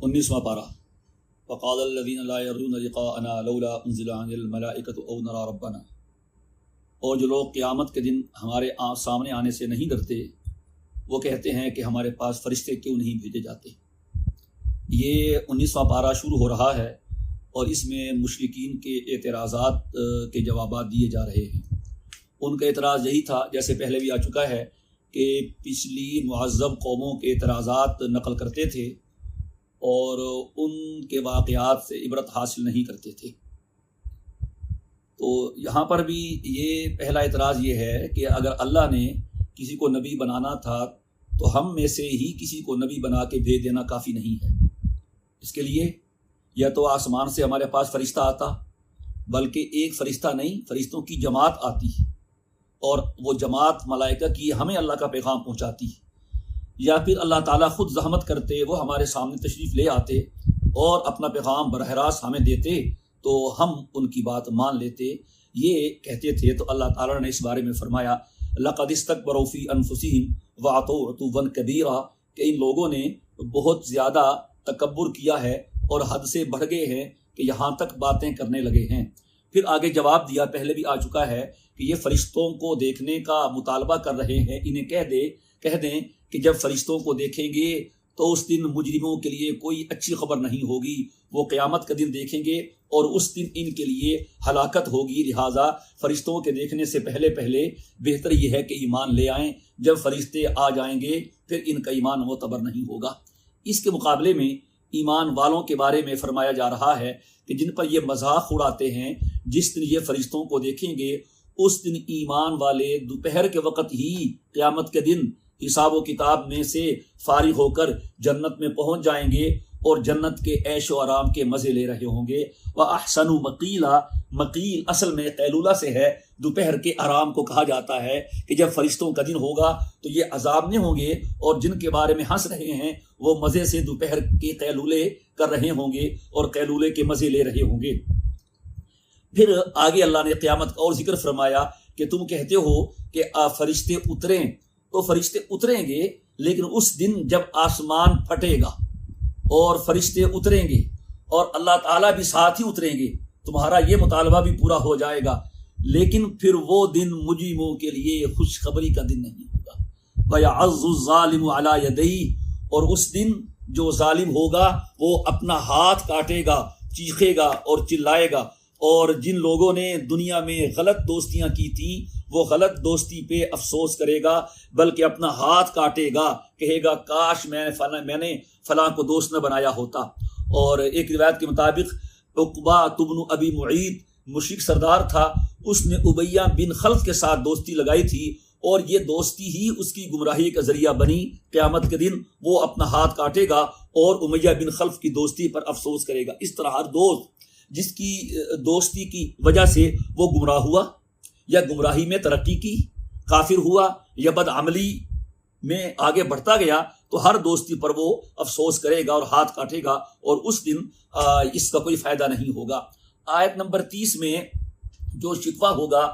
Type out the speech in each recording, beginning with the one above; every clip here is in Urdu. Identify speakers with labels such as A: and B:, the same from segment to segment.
A: 19واں پارہ وقال الذين لا يرجون لقاءنا لولا انزل عن الملائكة او نرى ربنا، اور جو لوگ قیامت کے دن ہمارے سامنے آنے سے نہیں ڈرتے وہ کہتے ہیں کہ ہمارے پاس فرشتے کیوں نہیں بھیجے جاتے۔ یہ 19واں پارہ شروع ہو رہا ہے اور اس میں مشرکین کے اعتراضات کے جوابات دیے جا رہے ہیں۔ ان کا اعتراض یہی تھا، جیسے پہلے بھی آ چکا ہے، کہ پچھلی معذب قوموں کے اعتراضات نقل کرتے تھے اور ان کے واقعات سے عبرت حاصل نہیں کرتے تھے۔ تو یہاں پر بھی یہ پہلا اعتراض یہ ہے کہ اگر اللہ نے کسی کو نبی بنانا تھا تو ہم میں سے ہی کسی کو نبی بنا کے بھیج دینا کافی نہیں ہے۔ اس کے لیے یا تو آسمان سے ہمارے پاس فرشتہ آتا، بلکہ ایک فرشتہ نہیں، فرشتوں کی جماعت آتی اور وہ جماعت ملائکہ کی ہمیں اللہ کا پیغام پہنچاتی، یا پھر اللہ تعالیٰ خود زحمت کرتے، وہ ہمارے سامنے تشریف لے آتے اور اپنا پیغام براہ راست ہمیں دیتے تو ہم ان کی بات مان لیتے، یہ کہتے تھے۔ تو اللہ تعالیٰ نے اس بارے میں فرمایا لَقَدِ اسْتَكْبَرُوا فِي أَنفُسِهِمْ وَعَتَوْا عُتُوًّا كَبِيرًا، کہ ان لوگوں نے بہت زیادہ تکبر کیا ہے اور حد سے بڑھ گئے ہیں کہ یہاں تک باتیں کرنے لگے ہیں۔ پھر آگے جواب دیا، پہلے بھی آ چکا ہے، کہ یہ فرشتوں کو دیکھنے کا مطالبہ کر رہے ہیں، انہیں کہہ دیں کہ جب فرشتوں کو دیکھیں گے تو اس دن مجرموں کے لیے کوئی اچھی خبر نہیں ہوگی، وہ قیامت کا دن دیکھیں گے اور اس دن ان کے لیے ہلاکت ہوگی، لہٰذا فرشتوں کے دیکھنے سے پہلے بہتر یہ ہے کہ ایمان لے آئیں، جب فرشتے آ جائیں گے پھر ان کا ایمان معتبر نہیں ہوگا۔ اس کے مقابلے میں ایمان والوں کے بارے میں فرمایا جا رہا ہے کہ جن پر یہ مذاق اڑاتے ہیں، جس دن یہ فرشتوں کو دیکھیں گے اس دن ایمان والے دوپہر کے وقت ہی قیامت کے دن حساب و کتاب میں سے فارغ ہو کر جنت میں پہنچ جائیں گے اور جنت کے عیش و آرام کے مزے لے رہے ہوں گے۔ وَأَحْسَنُ مَقِيلًا، مقیل اصل میں قیلولہ سے ہے، دوپہر کے آرام کو کہا جاتا ہے کہ جب فرشتوں کا دن ہوگا تو یہ عذاب میں ہوں گے اور جن کے بارے میں ہنس رہے ہیں وہ مزے سے دوپہر کے قیلولے کر رہے ہوں گے اور قیلولے کے مزے لے رہے ہوں گے۔ پھر آگے اللہ نے قیامت کا اور ذکر فرمایا کہ تم کہتے ہو کہ فرشتے اتریں، تو فرشتے اتریں گے، لیکن اس دن جب آسمان پھٹے گا اور فرشتے اتریں گے اور اللہ تعالیٰ بھی ساتھ ہی اتریں گے، تمہارا یہ مطالبہ بھی پورا ہو جائے گا، لیکن پھر وہ دن مجرموں کے لیے خوشخبری کا دن نہیں ہوگا۔ وَيَعَضُّ الظَّالِمُ عَلَى يَدَيْهِ، اور اس دن جو ظالم ہوگا وہ اپنا ہاتھ کاٹے گا، چیخے گا اور چلائے گا، اور جن لوگوں نے دنیا میں غلط دوستیاں کی تھیں وہ غلط دوستی پہ افسوس کرے گا، بلکہ اپنا ہاتھ کاٹے گا، کہے گا کاش میں نے فلاں کو دوست نہ بنایا ہوتا۔ اور ایک روایت کے مطابق عقبہ بن ابی معیط مشرک سردار تھا، اس نے امیہ بن خلف کے ساتھ دوستی لگائی تھی اور یہ دوستی ہی اس کی گمراہی کا ذریعہ بنی۔ قیامت کے دن وہ اپنا ہاتھ کاٹے گا اور امیہ بن خلف کی دوستی پر افسوس کرے گا۔ اس طرح ہر دوست جس کی دوستی کی وجہ سے وہ گمراہ ہوا یا گمراہی میں ترقی کی، کافر ہوا یا بدعملی میں آگے بڑھتا گیا، تو ہر دوستی پر وہ افسوس کرے گا اور ہاتھ کاٹے گا اور اس دن اس کا کوئی فائدہ نہیں ہوگا۔ آیت نمبر 30 میں جو شکوہ ہوگا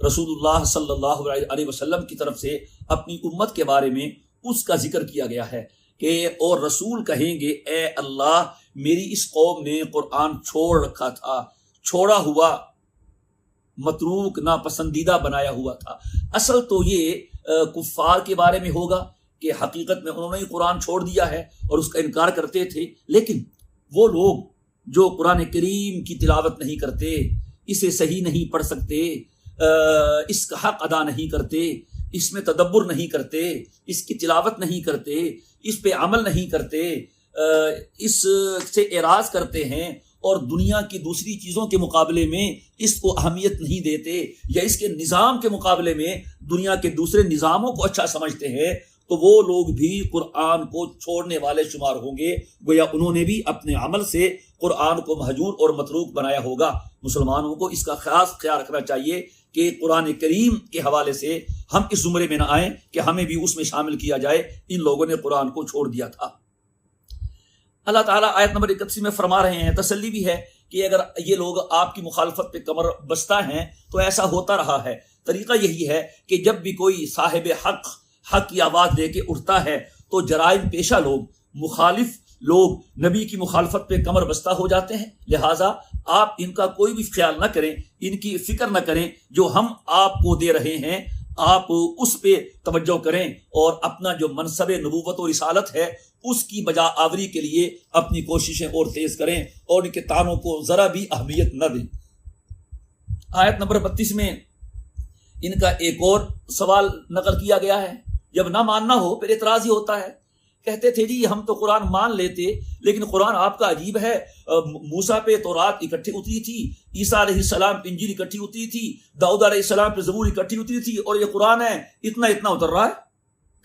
A: رسول اللہ صلی اللہ علیہ وسلم کی طرف سے اپنی امت کے بارے میں، اس کا ذکر کیا گیا ہے کہ اور رسول کہیں گے اے اللہ میری اس قوم نے قرآن چھوڑ رکھا تھا، چھوڑا ہوا، متروک، ناپسندیدہ بنایا ہوا تھا۔ اصل تو یہ کفار کے بارے میں ہوگا کہ حقیقت میں انہوں نے قرآن چھوڑ دیا ہے اور اس کا انکار کرتے تھے، لیکن وہ لوگ جو قرآن کریم کی تلاوت نہیں کرتے، اسے صحیح نہیں پڑھ سکتے، اس کا حق ادا نہیں کرتے، اس میں تدبر نہیں کرتے، اس کی تلاوت نہیں کرتے، اس پہ عمل نہیں کرتے، اس سے اعراض کرتے ہیں اور دنیا کی دوسری چیزوں کے مقابلے میں اس کو اہمیت نہیں دیتے، یا اس کے نظام کے مقابلے میں دنیا کے دوسرے نظاموں کو اچھا سمجھتے ہیں، تو وہ لوگ بھی قرآن کو چھوڑنے والے شمار ہوں گے، گویا انہوں نے بھی اپنے عمل سے قرآن کو مہجور اور متروک بنایا ہوگا۔ مسلمانوں کو اس کا خاص خیال رکھنا چاہیے کہ قرآن کریم کے حوالے سے ہم اس زمرے میں نہ آئیں کہ ہمیں بھی اس میں شامل کیا جائے، ان لوگوں نے قرآن کو چھوڑ دیا تھا۔ اللہ تعالیٰ آیت نمبر 31 میں فرما رہے ہیں، تسلی بھی ہے کہ اگر یہ لوگ آپ کی مخالفت پہ کمر بستہ ہیں تو ایسا ہوتا رہا ہے۔ طریقہ یہی ہے کہ جب بھی کوئی صاحب حق کی آواز دے کے اٹھتا ہے تو جرائم پیشہ لوگ، مخالف لوگ نبی کی مخالفت پہ کمر بستہ ہو جاتے ہیں، لہٰذا آپ ان کا کوئی بھی خیال نہ کریں، ان کی فکر نہ کریں، جو ہم آپ کو دے رہے ہیں آپ اس پہ توجہ کریں اور اپنا جو منصب نبوت و رسالت ہے اس کی بجا آوری کے لیے اپنی کوششیں اور تیز کریں اور ان کے طعنوں کو ذرا بھی اہمیت نہ دیں۔ آیت نمبر 32 میں ان کا ایک اور سوال نقل کیا گیا ہے، جب نہ ماننا ہو پھر اعتراض ہی ہوتا ہے۔ کہتے تھے جی ہم تو قرآن مان لیتے، لیکن قرآن آپ کا عجیب ہے، موسیٰ پہ تورات اکٹھی اتری تھی، عیسیٰ علیہ السلام پہ انجیل اکٹھی اتری تھی، داؤد علیہ السلام پہ زبور اکٹھی اتری تھی، اور یہ قرآن ہے اتنا اتر رہا ہے،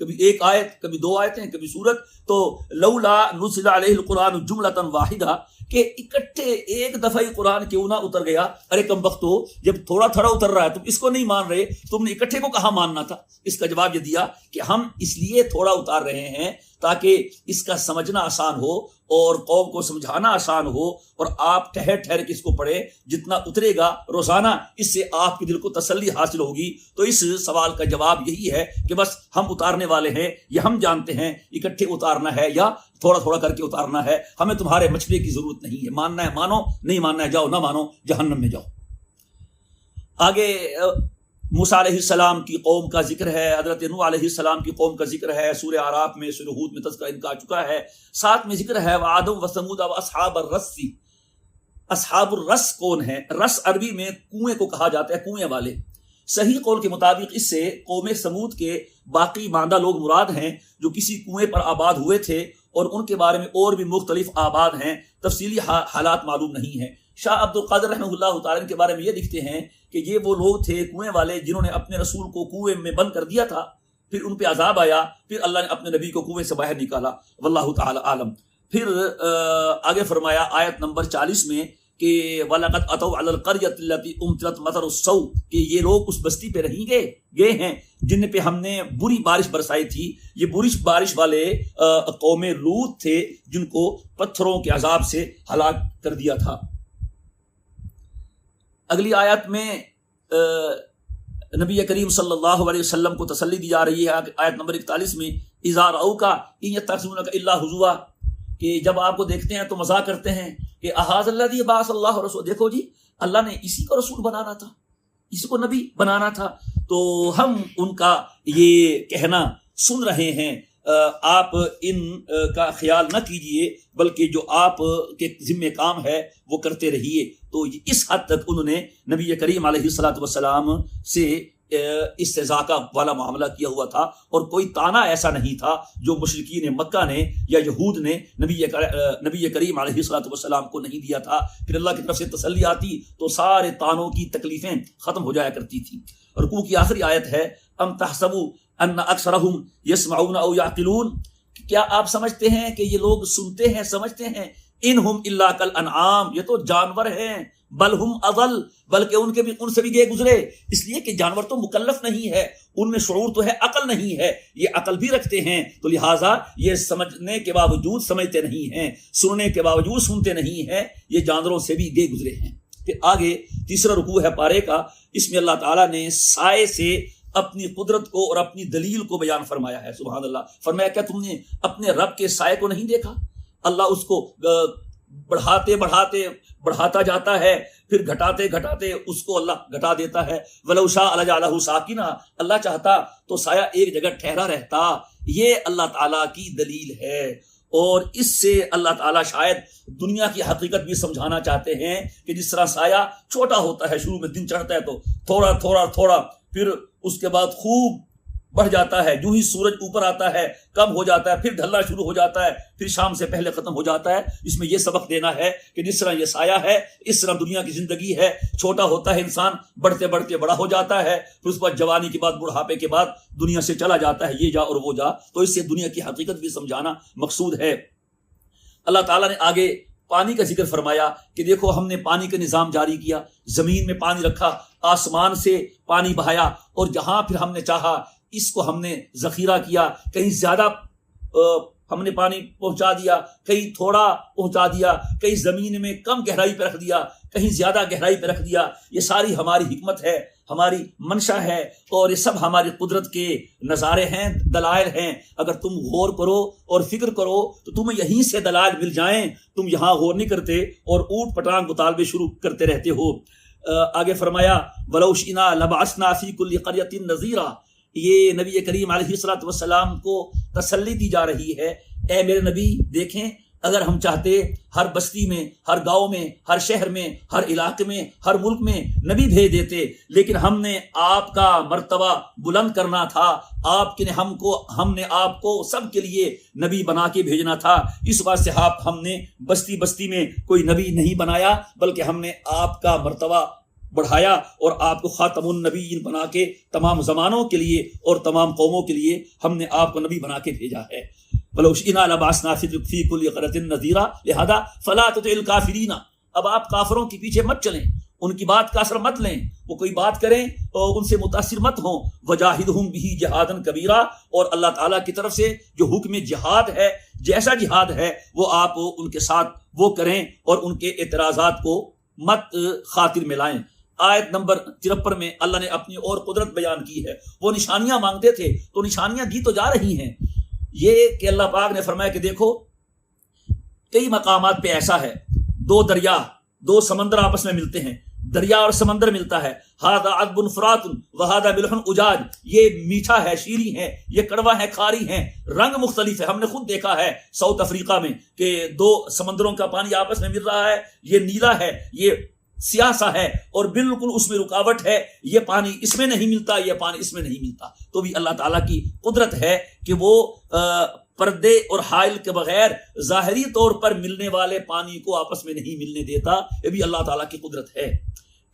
A: کبھی ایک آیت، کبھی دو آیتیں، کبھی سورت۔ تو لولا نزل علیہ القرآن جملۃ واحدہ، کہ اکٹھے ایک دفعہ ہی قرآن کیوں نہ اتر گیا؟ ارے کم بختو، جب تھوڑا تھوڑا اتر رہا ہے تم اس کو نہیں مان رہے، تم نے اکٹھے کو کہاں ماننا تھا؟ اس کا جواب یہ دیا کہ ہم اس لیے تھوڑا اتار رہے ہیں تاکہ اس کا سمجھنا آسان ہو اور قوم کو سمجھانا آسان ہو، اور آپ ٹھہر ٹھہر کے اس کو پڑھیں، جتنا اترے گا روزانہ اس سے آپ کے دل کو تسلی حاصل ہوگی۔ تو اس سوال کا جواب یہی ہے کہ بس ہم اتارنے والے ہیں، یہ ہم جانتے ہیں اکٹھے اتارنا ہے یا تھوڑا تھوڑا کر کے اتارنا ہے، ہمیں تمہارے مشورے کی ضرورت نہیں ہے، ماننا ہے مانو، نہیں ماننا ہے جاؤ، نہ مانو جہنم میں جاؤ۔ آگے موسیٰ علیہ السلام کی قوم کا ذکر ہے، حضرت نوح علیہ السلام کی قوم کا ذکر ہے، سورہ اعراف میں، سورہ ہود میں تذکرہ ان کا آ چکا ہے۔ ساتھ میں ذکر ہے وعاد و ثمود و اصحاب الرس۔ اصحاب الرس کون ہیں؟ رس عربی میں کنویں کو کہا جاتا ہے، کنویں والے۔ صحیح قول کے مطابق اس سے قوم سمود کے باقی ماندہ لوگ مراد ہیں جو کسی کنویں پر آباد ہوئے تھے، اور ان کے بارے میں اور بھی مختلف آباد ہیں، تفصیلی حالات معلوم نہیں ہیں۔ شاہ عبد القادر رحمہ اللہ تعالیٰ کے بارے میں یہ لکھتے ہیں کہ یہ وہ لوگ تھے کنویں والے جنہوں نے اپنے رسول کو کنویں میں بند کر دیا تھا، پھر ان پہ عذاب آیا، پھر اللہ نے اپنے نبی کو کنویں سے باہر نکالا، واللہ تعالی عالم۔ پھر آگے فرمایا آیت نمبر 40 میں کہ وَلَقَدْ أَتَوْا عَلَى الْقَرْيَةِ الَّتِي أُمْطِرَتْ مَطَرُ السَّوْءِ، کہ یہ لوگ اس بستی پہ رہیں گئے ہیں جن پہ ہم نے بری بارش برسائی تھی۔ یہ بری بارش والے قوم لوط تھے جن کو پتھروں کے عذاب سے ہلاک کر دیا تھا۔ اگلی آیت میں نبی کریم صلی اللہ علیہ وسلم کو تسلی دی جا رہی ہے، آیت نمبر 41 میں اِذَا رَأَوْكَ إِن يَتَّخِذُونَكَ إِلَّا هُزُوًا، کہ جب آپ کو دیکھتے ہیں تو مذاق کرتے ہیں کہ احاظ الذی بعث اللہ رسول، دیکھو جی اللہ نے اسی کو رسول بنانا تھا، اسی کو نبی بنانا تھا۔ تو ہم ان کا یہ کہنا سن رہے ہیں، آپ ان کا خیال نہ کیجئے، بلکہ جو آپ کے ذمہ کام ہے وہ کرتے رہیے۔ تو اس حد تک انہوں نے نبی کریم علیہ الصلوۃ والسلام سے استہزاء والا معاملہ کیا ہوا تھا، اور کوئی طعنہ ایسا نہیں تھا جو مشرکین مکہ نے یا یہود نے نبی کریم علیہ الصلوۃ والسلام کو نہیں دیا تھا۔ پھر اللہ کی طرف سے تسلی آتی تو سارے طعنوں کی تکلیفیں ختم ہو جایا کرتی تھیں۔ رکوع کی آخری آیت ہے ام تحسبوا ان اکثرهم يسمعون او يعقلون، کیا آپ سمجھتے ہیں کہ یہ لوگ سنتے ہیں سمجھتے ہیں؟ انہم الا کالانعام، یہ تو جانور ہیں، بل ہم اضل، بلکہ ان سے بھی گئے گزرے، اس لیے کہ جانور تو مکلف نہیں ہے، ان میں شعور تو ہے، عقل نہیں ہے، یہ عقل بھی رکھتے ہیں، تو لہٰذا یہ سمجھنے کے باوجود سمجھتے نہیں ہیں، سننے کے باوجود سنتے نہیں ہیں، یہ جانوروں سے بھی گئے گزرے ہیں۔ پھر آگے تیسرا رکوع ہے پارے کا، اس میں اللہ تعالیٰ نے سائے سے اپنی قدرت کو اور اپنی دلیل کو بیان فرمایا ہے۔ سبحان اللہ، فرمایا کیا تم نے اپنے رب کے سائے کو نہیں دیکھا؟ اللہ اس کو بڑھاتا جاتا ہے، پھر گھٹاتے اس کو اللہ گھٹا دیتا ہے۔ وَلَوْ شَاءَ لَجَعَلَهُ سَاكِنًا، اللہ چاہتا تو سایہ ایک جگہ ٹھہرا رہتا۔ یہ اللہ تعالیٰ کی دلیل ہے، اور اس سے اللہ تعالیٰ شاید دنیا کی حقیقت بھی سمجھانا چاہتے ہیں کہ جس طرح سایہ چھوٹا ہوتا ہے، شروع میں دن چڑھتا ہے تو تھوڑا پھر اس کے بعد خوب بڑھ جاتا ہے، جو ہی سورج اوپر آتا ہے کم ہو جاتا ہے، پھر ڈھلنا شروع ہو جاتا ہے، پھر شام سے پہلے ختم ہو جاتا ہے۔ اس میں یہ سبق دینا ہے کہ جس طرح یہ سایہ ہے اس طرح دنیا کی زندگی ہے، چھوٹا ہوتا ہے انسان، بڑھتے بڑا ہو جاتا ہے، پھر اس کے بعد جوانی کے بعد بڑھاپے کے بعد دنیا سے چلا جاتا ہے، یہ جا اور وہ جا۔ تو اس سے دنیا کی حقیقت بھی سمجھانا مقصود ہے۔ اللہ تعالیٰ نے آگے پانی کا ذکر فرمایا کہ دیکھو ہم نے پانی کا نظام جاری کیا، زمین میں پانی رکھا، آسمان سے پانی بہایا، اور جہاں پھر ہم نے چاہا اس کو ہم نے ذخیرہ کیا، کہیں زیادہ ہم نے پانی پہنچا دیا، کہیں تھوڑا پہنچا دیا، کہیں زمین میں کم گہرائی پہ رکھ دیا، کہیں زیادہ گہرائی پہ رکھ دیا، یہ ساری ہماری حکمت ہے، ہماری منشا ہے، اور یہ سب ہماری قدرت کے نظارے ہیں، دلائل ہیں۔ اگر تم غور کرو اور فکر کرو تو تمہیں یہیں سے دلائل مل جائیں، تم یہاں غور نہیں کرتے اور اوٹ پٹانگ مطالبے شروع کرتے رہتے ہو۔ آگے فرمایا وَلَوْ شِئْنَا لَبَعَثْنَا فِي كُلِّ قَرْيَةٍ نَذِيرًا، یہ نبی کریم علیہ الصلوۃ والسلام کو تسلی دی جا رہی ہے، اے میرے نبی دیکھیں اگر ہم چاہتے ہر بستی میں، ہر گاؤں میں، ہر شہر میں، ہر علاقے میں، ہر ملک میں نبی بھیج دیتے، لیکن ہم نے آپ کا مرتبہ بلند کرنا تھا، ہم نے آپ کو سب کے لیے نبی بنا کے بھیجنا تھا، اس واسطے ہم نے بستی بستی میں کوئی نبی نہیں بنایا، بلکہ ہم نے آپ کا مرتبہ بڑھایا اور آپ کو خاتم النبیین بنا کے تمام زمانوں کے لیے اور تمام قوموں کے لیے ہم نے آپ کو نبی بنا کے بھیجا ہے۔ وَلَوْ شِئْنَا لَبَعَثْنَا فِي كُلِّ قَرْيَةٍ نَذِيرًا، لہذا فَلَا تُطِعِ الْكَافِرِينَ، اب آپ کافروں کے پیچھے مت چلیں، ان کی بات کا اثر مت لیں، وہ کوئی بات کریں اور ان سے متاثر مت ہوں۔ وَجَاهِدْهُمْ بِهِ جِهَادًا كَبِيرًا، اور اللہ تعالیٰ کی طرف سے جو حکم جہاد ہے، جیسا جہاد ہے وہ آپ ان کے ساتھ وہ کریں اور ان کے اعتراضات کو مت خاطر میں لائیں۔ آیت نمبر 53 میں اللہ نے اپنی اور قدرت بیان کی ہے، وہ نشانیاں مانگتے تھے تو نشانیاں دی تو جا رہی ہیں، یہ کہ اللہ پاک نے فرمایا کہ دیکھو کئی مقامات پہ ایسا ہے، دو دریا، دو سمندر آپس میں ملتے ہیں، دریا اور سمندر ملتا ہے، ھذا عذب فرات وھذا ملح اجاج، یہ میٹھا ہے، شیریں ہے، یہ کڑوا ہے، کھاری ہے، رنگ مختلف ہے۔ ہم نے خود دیکھا ہے ساؤتھ افریقہ میں کہ دو سمندروں کا پانی آپس میں مل رہا ہے، یہ نیلا ہے، یہ سیاہ سا ہے، اور بالکل اس میں رکاوٹ ہے، یہ پانی اس میں نہیں ملتا، یہ پانی اس میں نہیں ملتا، تو بھی اللہ تعالیٰ کی قدرت ہے کہ وہ پردے اور حائل کے بغیر ظاہری طور پر ملنے والے پانی کو آپس میں نہیں ملنے دیتا، یہ بھی اللہ تعالیٰ کی قدرت ہے۔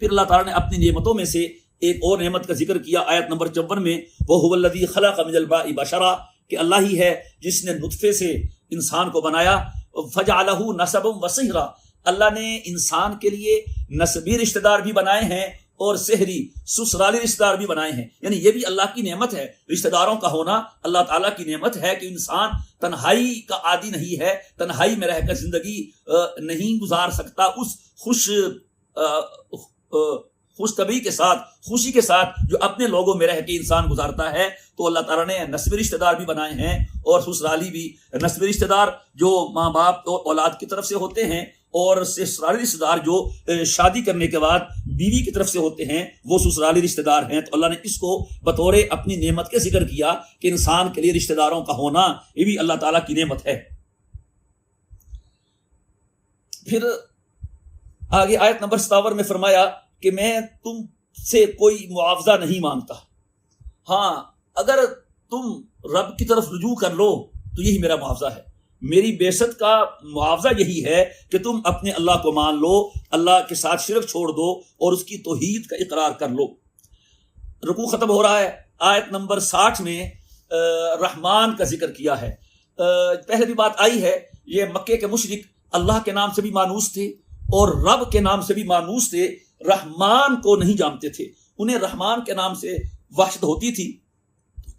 A: پھر اللہ تعالیٰ نے اپنی نعمتوں میں سے ایک اور نعمت کا ذکر کیا آیت نمبر 54 میں، وَهُوَ الَّذِي خَلَقَ مِنَ الْمَاءِ بَشَرًا، کہ اللہ ہی ہے جس نے نطفے سے انسان کو بنایا، فَجَعَلَهُ نَسَبًا وَصِهْرًا، اللہ نے انسان کے لیے نسبی رشتہ دار بھی بنائے ہیں اور سحری سسرالی رشتہ دار بھی بنائے ہیں، یعنی یہ بھی اللہ کی نعمت ہے، رشتہ داروں کا ہونا اللہ تعالیٰ کی نعمت ہے کہ انسان تنہائی کا عادی نہیں ہے، تنہائی میں رہ کر زندگی نہیں گزار سکتا، اس خوش طبعی کے ساتھ، خوشی کے ساتھ جو اپنے لوگوں میں رہ کے انسان گزارتا ہے، تو اللہ تعالیٰ نے نسبی رشتہ دار بھی بنائے ہیں اور سسرالی بھی۔ نسبی رشتہ دار جو ماں باپ اور اولاد کی طرف سے ہوتے ہیں، اور سسرالی رشتہ دار جو شادی کرنے کے بعد بیوی کی طرف سے ہوتے ہیں، وہ سسرالی رشتہ دار ہیں۔ تو اللہ نے اس کو بطور اپنی نعمت کے ذکر کیا کہ انسان کے لیے رشتہ داروں کا ہونا یہ بھی اللہ تعالیٰ کی نعمت ہے۔ پھر آگے آیت نمبر 57 میں فرمایا کہ میں تم سے کوئی معاوضہ نہیں مانگتا، ہاں اگر تم رب کی طرف رجوع کر لو تو یہی میرا معاوضہ ہے، میری بعثت کا معاوضہ یہی ہے کہ تم اپنے اللہ کو مان لو، اللہ کے ساتھ شرک چھوڑ دو اور اس کی توحید کا اقرار کر لو۔ رکوع ختم ہو رہا ہے، آیت نمبر 60 میں رحمان کا ذکر کیا ہے۔ پہلے بھی بات آئی ہے، یہ مکے کے مشرک اللہ کے نام سے بھی مانوس تھے اور رب کے نام سے بھی مانوس تھے، رحمان کو نہیں جانتے تھے، انہیں رحمان کے نام سے وحشت ہوتی تھی،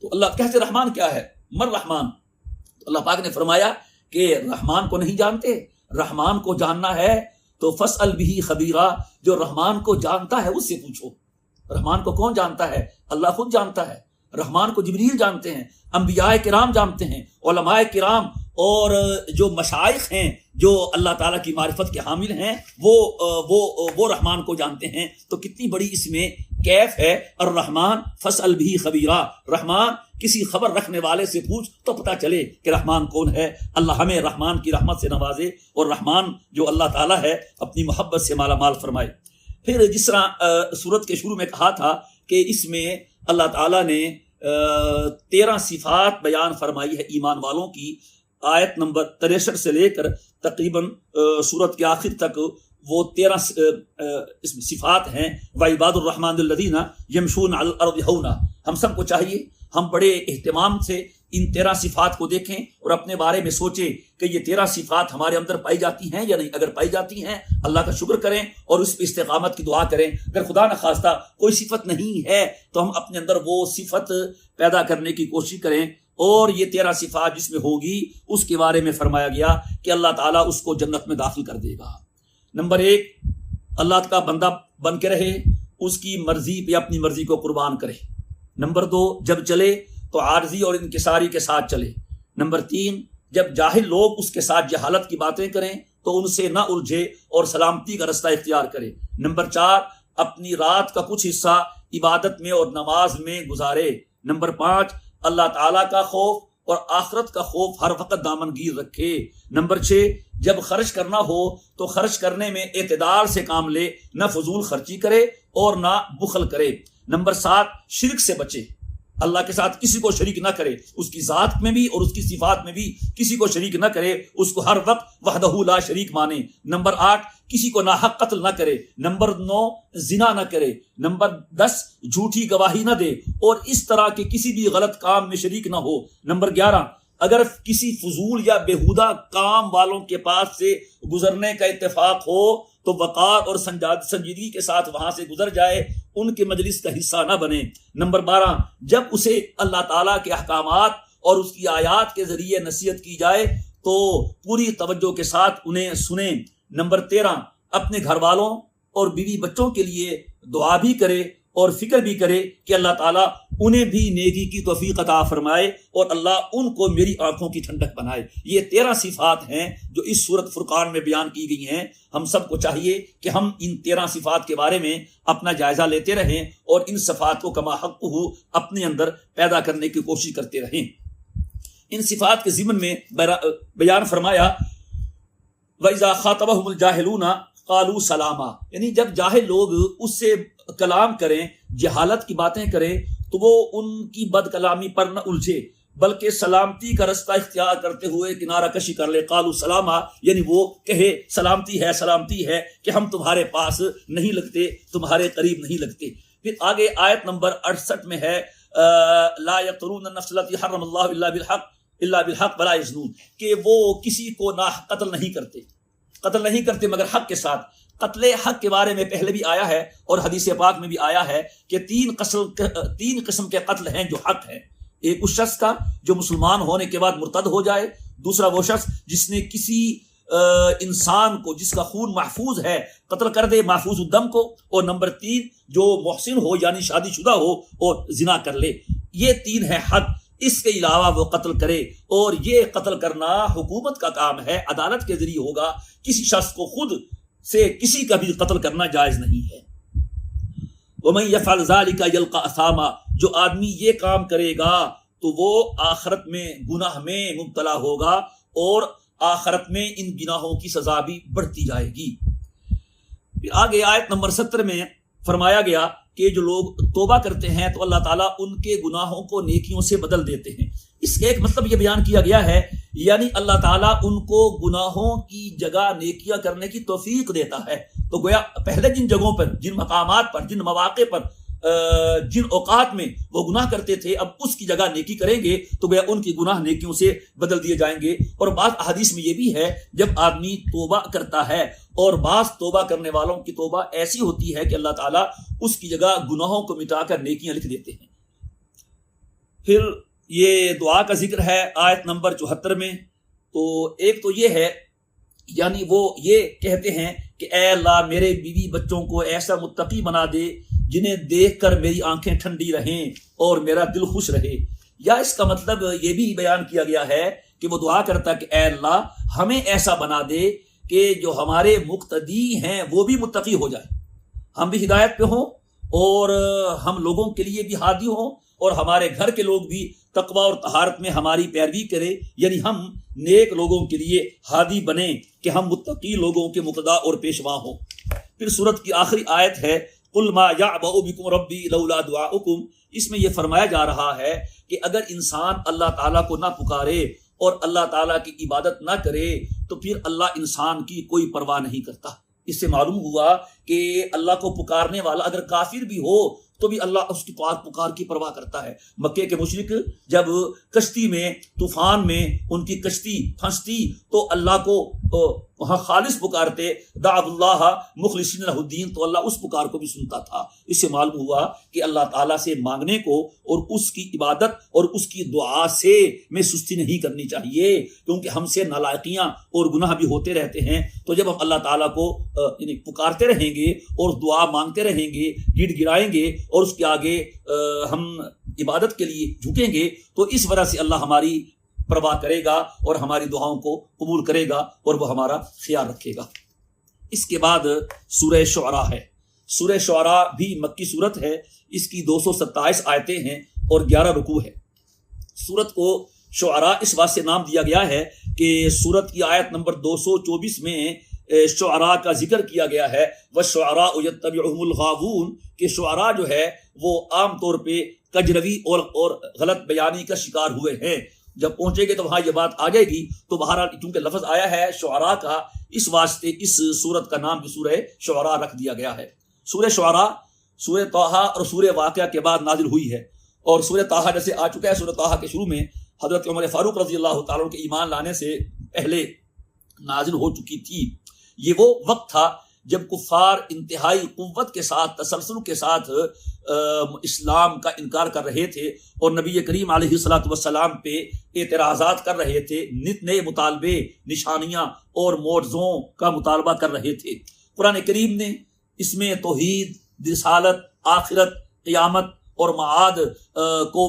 A: تو اللہ کہتے رحمان کیا ہے، من رحمان، تو اللہ پاک نے فرمایا کہ رحمان کو نہیں جانتے، رحمان کو جاننا ہے تو فاسأل بہ خبیرا، جو رحمان کو جانتا ہے اس سے پوچھو۔ رحمان کو کون جانتا ہے؟ اللہ خود جانتا ہے، رحمان کو جبریل جانتے ہیں، انبیاء کرام جانتے ہیں، علماء کرام اور جو مشائخ ہیں جو اللہ تعالیٰ کی معرفت کے حامل ہیں وہ رحمان کو جانتے ہیں۔ تو کتنی بڑی اس میں کیف ہے، الرحمن فاسأل بہ خبیرا، رحمان کسی خبر رکھنے والے سے پوچھ تو پتہ چلے کہ رحمان کون ہے۔ اللہ ہمیں رحمان کی رحمت سے نوازے اور رحمان جو اللہ تعالیٰ ہے اپنی محبت سے مالا مال فرمائے۔ پھر جس طرح سورت کے شروع میں کہا تھا کہ اس میں اللہ تعالیٰ نے 13 صفات بیان فرمائی ہے ایمان والوں کی، آیت نمبر 63 سے لے کر تقریباً سورت کے آخر تک وہ 13 اس میں صفات ہیں۔ وعباد الرحمن الذین یمشون علی الارض ہونا، ہم سب کو چاہیے ہم بڑے اہتمام سے ان 13 صفات کو دیکھیں اور اپنے بارے میں سوچیں کہ یہ 13 صفات ہمارے اندر پائی جاتی ہیں یا نہیں۔ اگر پائی جاتی ہیں اللہ کا شکر کریں اور اس پہ استقامت کی دعا کریں، اگر خدا نخواستہ کوئی صفت نہیں ہے تو ہم اپنے اندر وہ صفت پیدا کرنے کی کوشش کریں اور یہ 13 صفات جس میں ہوگی اس کے بارے میں فرمایا گیا کہ اللہ تعالیٰ اس کو جنت میں داخل کر دے گا۔ نمبر 1، اللہ کا بندہ بن کے رہے، اس کی مرضی پہ اپنی مرضی کو قربان کرے۔ نمبر 2، جب چلے تو عارضی اور انکساری کے ساتھ چلے۔ نمبر 3، جب جاہل لوگ اس کے ساتھ جہالت کی باتیں کریں تو ان سے نہ الجھے اور سلامتی کا رستہ اختیار کرے۔ نمبر 4، اپنی رات کا کچھ حصہ عبادت میں اور نماز میں گزارے۔ نمبر 5، اللہ تعالیٰ کا خوف اور آخرت کا خوف ہر وقت دامن گیر رکھے۔ نمبر 6، جب خرچ کرنا ہو تو خرچ کرنے میں اعتدال سے کام لے، نہ فضول خرچی کرے اور نہ بخل کرے۔ نمبر 7، شرک سے بچے، اللہ کے ساتھ کسی کو شریک نہ کرے، اس کی ذات میں بھی اور اس کی صفات میں بھی کسی کو شریک نہ کرے، اس کو ہر وقت وحدہ لا شریک مانے۔ نمبر 8، کسی کو ناحق قتل نہ کرے۔ نمبر 9، زنا نہ کرے۔ نمبر 10، جھوٹی گواہی نہ دے اور اس طرح کے کسی بھی غلط کام میں شریک نہ ہو۔ نمبر 11، اگر کسی فضول یا بیہودہ کام والوں کے پاس سے گزرنے کا اتفاق ہو تو وقار اور سنجیدگی کے ساتھ وہاں سے گزر جائے، ان کے مجلس کا حصہ نہ بنے۔ نمبر 12، جب اسے اللہ تعالیٰ کے احکامات اور اس کی آیات کے ذریعے نصیحت کی جائے تو پوری توجہ کے ساتھ انہیں سنیں۔ نمبر 13، اپنے گھر والوں اور بیوی بچوں کے لیے دعا بھی کرے اور فکر بھی کرے کہ اللہ تعالیٰ انہیں بھی نیکی کی توفیق عطا فرمائے اور اللہ ان کو میری آنکھوں کی ٹھنڈک بنائے۔ یہ 13 صفات ہیں جو اس سورۃ فرقان میں بیان کی گئی ہیں۔ ہم سب کو چاہیے کہ ہم ان 13 صفات کے بارے میں اپنا جائزہ لیتے رہیں اور ان صفات کو کما حق ہو اپنے اندر پیدا کرنے کی کوشش کرتے رہیں۔ ان صفات کے ضمن میں بیان فرمایا وَإِذَا خَاطَبَهُمُ الْجَاهِلُونَ قَالُوا سَلَامًا، یعنی جب جاہل لوگ اس سے کلام کریں، جہالت کی باتیں کریں تو وہ ان کی بد کلامی پر نہ الجھے بلکہ سلامتی کا رستہ اختیار کرتے ہوئے کنارہ کشی کر لے۔ قالوا سلاما، یعنی وہ کہے سلامتی ہے کہ ہم تمہارے پاس نہیں لگتے، تمہارے قریب نہیں لگتے۔ پھر آگے آیت نمبر 68 میں ہے لا یقتلون النفس التي حرم اللہ الا بالحق ولا یزنون، کہ وہ کسی کو ناحق قتل نہیں کرتے مگر حق کے ساتھ۔ قتل حق کے بارے میں پہلے بھی آیا ہے اور حدیث پاک میں بھی آیا ہے کہ 3 قسم کے قتل ہیں جو حق ہیں۔ ایک اس شخص کا جو مسلمان ہونے کے بعد مرتد ہو جائے، دوسرا وہ شخص جس نے کسی انسان کو جس کا خون محفوظ ہے قتل کر دے، محفوظ الدم کو، اور نمبر 3 جو محسن ہو یعنی شادی شدہ ہو اور زنا کر لے۔ یہ 3 ہے حق، اس کے علاوہ وہ قتل کرے، اور یہ قتل کرنا حکومت کا کام ہے، عدالت کے ذریعے ہوگا۔ کسی شخص کو خود سے کسی کا بھی قتل کرنا جائز نہیں ہے۔ وَمَن يَفْعَلْ ذَلِكَ يَلْقَ أَثَامًا، جو آدمی یہ کام کرے گا تو وہ آخرت میں گناہ میں مبتلا ہوگا اور آخرت میں ان گناہوں کی سزا بھی بڑھتی جائے گی۔ پھر آگے آیت نمبر 70 میں فرمایا گیا کہ جو لوگ توبہ کرتے ہیں تو اللہ تعالیٰ ان کے گناہوں کو نیکیوں سے بدل دیتے ہیں۔ اس کا ایک مطلب یہ بیان کیا گیا ہے یعنی اللہ تعالیٰ ان کو گناہوں کی جگہ نیکیاں کرنے کی توفیق دیتا ہے۔ تو گویا پہلے جن جگہوں پر، جن مقامات پر، جن مواقع پر، جن اوقات میں وہ گناہ کرتے تھے، اب اس کی جگہ نیکی کریں گے تو گویا ان کی گناہ نیکیوں سے بدل دیے جائیں گے۔ اور بعض احادیث میں یہ بھی ہے جب آدمی توبہ کرتا ہے، اور بعض توبہ کرنے والوں کی توبہ ایسی ہوتی ہے کہ اللہ تعالیٰ اس کی جگہ گناہوں کو مٹا کر نیکیاں لکھ دیتے ہیں۔ پھر یہ دعا کا ذکر ہے آیت نمبر 74 میں۔ تو ایک تو یہ ہے یعنی وہ یہ کہتے ہیں کہ اے اللہ میرے بیوی بچوں کو ایسا متقی بنا دے جنہیں دیکھ کر میری آنکھیں ٹھنڈی رہیں اور میرا دل خوش رہے۔ یا اس کا مطلب یہ بھی بیان کیا گیا ہے کہ وہ دعا کرتا کہ اے اللہ ہمیں ایسا بنا دے کہ جو ہمارے مقتدی ہیں وہ بھی متقی ہو جائے، ہم بھی ہدایت پہ ہوں اور ہم لوگوں کے لیے بھی ہادی ہوں اور ہمارے گھر کے لوگ بھی تقوی اور طہارت میں ہماری پیروی کرے، یعنی ہم نیک لوگوں کے لیے ہادی بنیں کہ ہم متقی لوگوں کے مقتدا اور پیشوا ہوں۔ پھر سورت کی آخری آیت ہے قُلْ مَا يَعْبَأُ بِكُمْ رَبِّي لَوْلَا دُعَاؤُكُمْ۔ اس میں یہ فرمایا جا رہا ہے کہ اگر انسان اللہ تعالیٰ کو نہ پکارے اور اللہ تعالیٰ کی عبادت نہ کرے تو پھر اللہ انسان کی کوئی پرواہ نہیں کرتا۔ اس سے معلوم ہوا کہ اللہ کو پکارنے والا اگر کافر بھی ہو تو بھی اللہ اس کی پکار کی پرواہ کرتا ہے۔ مکے کے مشرک جب کشتی میں طوفان میں ان کی کشتی پھنستی تو اللہ کو وہاں خالص پکارتے دعوا اللہ مخلصین لہ الدین، تو اللہ اس پکار کو بھی سنتا تھا۔ اس سے معلوم ہوا کہ اللہ تعالیٰ سے مانگنے کو اور اس کی عبادت اور اس کی دعا سے میں سستی نہیں کرنی چاہیے، کیونکہ ہم سے نالائقیاں اور گناہ بھی ہوتے رہتے ہیں۔ تو جب ہم اللہ تعالیٰ کو پکارتے رہیں گے اور دعا مانگتے رہیں گے، گڑ گڑائیں گے اور اس کے آگے ہم عبادت کے لیے جھکیں گے، تو اس وجہ سے اللہ ہماری پرواہ کرے گا اور ہماری دعاؤں کو قبول کرے گا اور وہ ہمارا خیال رکھے گا۔ اس کے بعد سورہ شعراء ہے۔ سورہ شعراء بھی مکی صورت ہے، اس کی 227 آیتیں ہیں اور 11 رکوع ہے۔ سورت کو شعراء اس بات سے نام دیا گیا ہے کہ سورت کی آیت نمبر 224 میں شعراء کا ذکر کیا گیا ہے، وَالشُّعَرَاءُ يَتَّبِعُهُمُ الْغَاوُونَ، کہ شعراء جو ہے وہ عام طور پہ کجروی اور غلط بیانی کا شکار ہوئے ہیں۔ جب پہنچے گے تو وہاں یہ بات آ جائے گی، تو بہرحال چونکہ لفظ آیا ہے شعراء کا، اس واسطے اس سورت کا نام بھی سورہ شعراء رکھ دیا گیا ہے۔ سورہ شعراء سورہ طٰہٰ اور سورہ واقعہ کے بعد نازل ہوئی ہے، اور سورہ طٰہٰ جیسے آ چکا ہے، سورہ طٰہٰ کے شروع میں حضرت عمر فاروق رضی اللہ تعالیٰ عنہ کے ایمان لانے سے پہلے نازل ہو چکی تھی۔ یہ وہ وقت تھا جب کفار انتہائی قوت کے ساتھ، تسلسل کے ساتھ اسلام کا انکار کر رہے تھے اور نبی کریم علیہ الصلوۃ والسلام پہ اعتراضات کر رہے تھے، نت نئے مطالبے، نشانیاں اور معجزوں کا مطالبہ کر رہے تھے۔ قرآن کریم نے اس میں توحید، رسالت، آخرت، قیامت اور معاد کو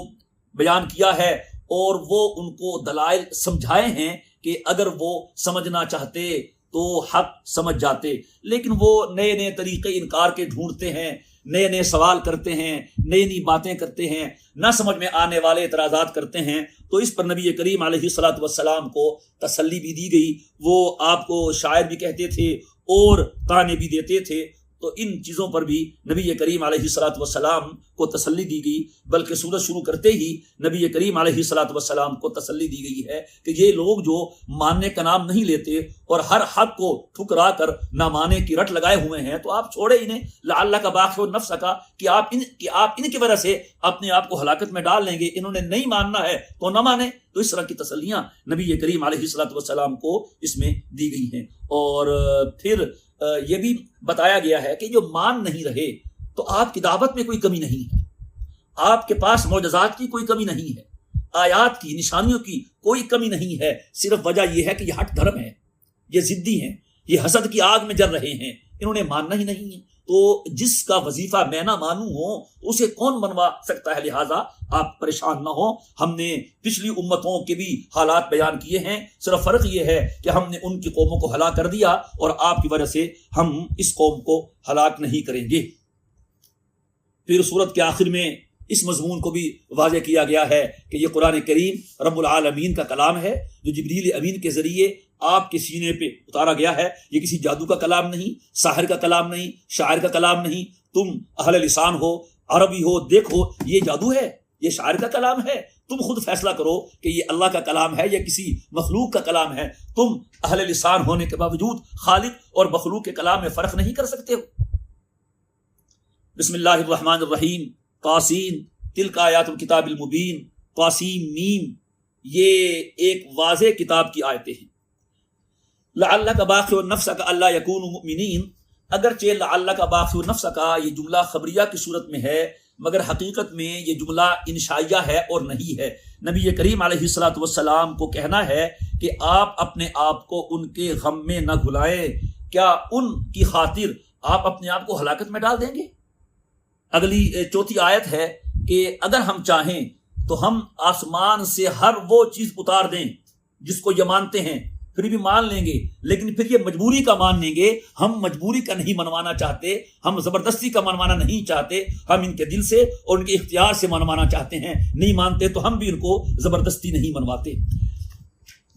A: بیان کیا ہے، اور وہ ان کو دلائل سمجھائے ہیں کہ اگر وہ سمجھنا چاہتے تو حق سمجھ جاتے، لیکن وہ نئے نئے طریقے انکار کے ڈھونڈتے ہیں، نئے نئے سوال کرتے ہیں، نئی نئی باتیں کرتے ہیں، نہ سمجھ میں آنے والے اعتراضات کرتے ہیں۔ تو اس پر نبی کریم علیہ الصلوۃ والسلام کو تسلی بھی دی گئی، وہ آپ کو شاعر بھی کہتے تھے اور طعنے بھی دیتے تھے، تو ان چیزوں پر بھی نبی کریم علیہ الصلوۃ والسلام کو تسلی دی گئی، بلکہ سورت شروع کرتے ہی نبی کریم علیہ الصلوۃ والسلام کو تسلی دی گئی ہے کہ یہ لوگ جو ماننے کا نام نہیں لیتے اور ہر حق کو ٹھکرا کر نہ مانے کی رٹ لگائے ہوئے ہیں، تو آپ چھوڑے انہیں، لعلک باخع نفسک، کہ آپ ان کی وجہ سے اپنے آپ کو ہلاکت میں ڈال لیں گے۔ انہوں نے نہیں ماننا ہے تو نہ مانے۔ تو اس طرح کی تسلیاں نبی کریم علیہ الصلوۃ والسلام کو اس میں دی گئی ہیں۔ اور پھر یہ بھی بتایا گیا ہے کہ جو مان نہیں رہے تو آپ کی دعوت میں کوئی کمی نہیں ہے، آپ کے پاس معجزات کی کوئی کمی نہیں ہے، آیات کی، نشانیوں کی کوئی کمی نہیں ہے، صرف وجہ یہ ہے کہ یہ ہٹ دھرم ہے، یہ ضدی ہیں، یہ حسد کی آگ میں جل رہے ہیں، انہوں نے ماننا ہی نہیں ہے۔ تو جس کا وظیفہ میں نہ مانوں ہو اسے کون منوا سکتا ہے، لہٰذا آپ پریشان نہ ہوں۔ ہم نے پچھلی امتوں کے بھی حالات بیان کیے ہیں، صرف فرق یہ ہے کہ ہم نے ان کی قوموں کو ہلاک کر دیا اور آپ کی وجہ سے ہم اس قوم کو ہلاک نہیں کریں گے۔ پھر سورت کے آخر میں اس مضمون کو بھی واضح کیا گیا ہے کہ یہ قرآن کریم رب العالمین کا کلام ہے، جو جبریل امین کے ذریعے آپ کے سینے پہ اتارا گیا ہے۔ یہ کسی جادو کا کلام نہیں، ساحر کا کلام نہیں، شاعر کا کلام نہیں۔ تم اہل لسان ہو، عربی ہو، دیکھو یہ جادو ہے، یہ شاعر کا کلام ہے، تم خود فیصلہ کرو کہ یہ اللہ کا کلام ہے یا کسی مخلوق کا کلام ہے۔ تم اہل لسان ہونے کے باوجود خالق اور مخلوق کے کلام میں فرق نہیں کر سکتے ہو۔ بسم اللہ الرحمن الرحیم، طاسین تلک آیات الکتاب المبین، طاسیم میم، یہ ایک واضح کتاب کی آیتیں ہیں۔ لعلک باخع نفسک الا یکونوا مؤمنین، اگرچہ لعلک باخع نفسک یہ جملہ خبریہ کی صورت میں ہے، مگر حقیقت میں یہ جملہ انشائیہ ہے اور نہیں ہے۔ نبی کریم علیہ الصلوۃ والسلام کو کہنا ہے کہ آپ اپنے آپ کو ان کے غم میں نہ گھلائیں، کیا ان کی خاطر آپ اپنے آپ کو ہلاکت میں ڈال دیں گے؟ اگلی چوتھی آیت ہے کہ اگر ہم چاہیں تو ہم آسمان سے ہر وہ چیز اتار دیں جس کو یہ مانتے ہیں، پھر بھی مان لیں گے، لیکن پھر یہ مجبوری کا مان لیں گے۔ ہم مجبوری کا نہیں منوانا چاہتے، ہم زبردستی کا منوانا نہیں چاہتے، ہم ان کے دل سے اور ان کے اختیار سے منوانا چاہتے ہیں۔ نہیں مانتے تو ہم بھی ان کو زبردستی نہیں منواتے۔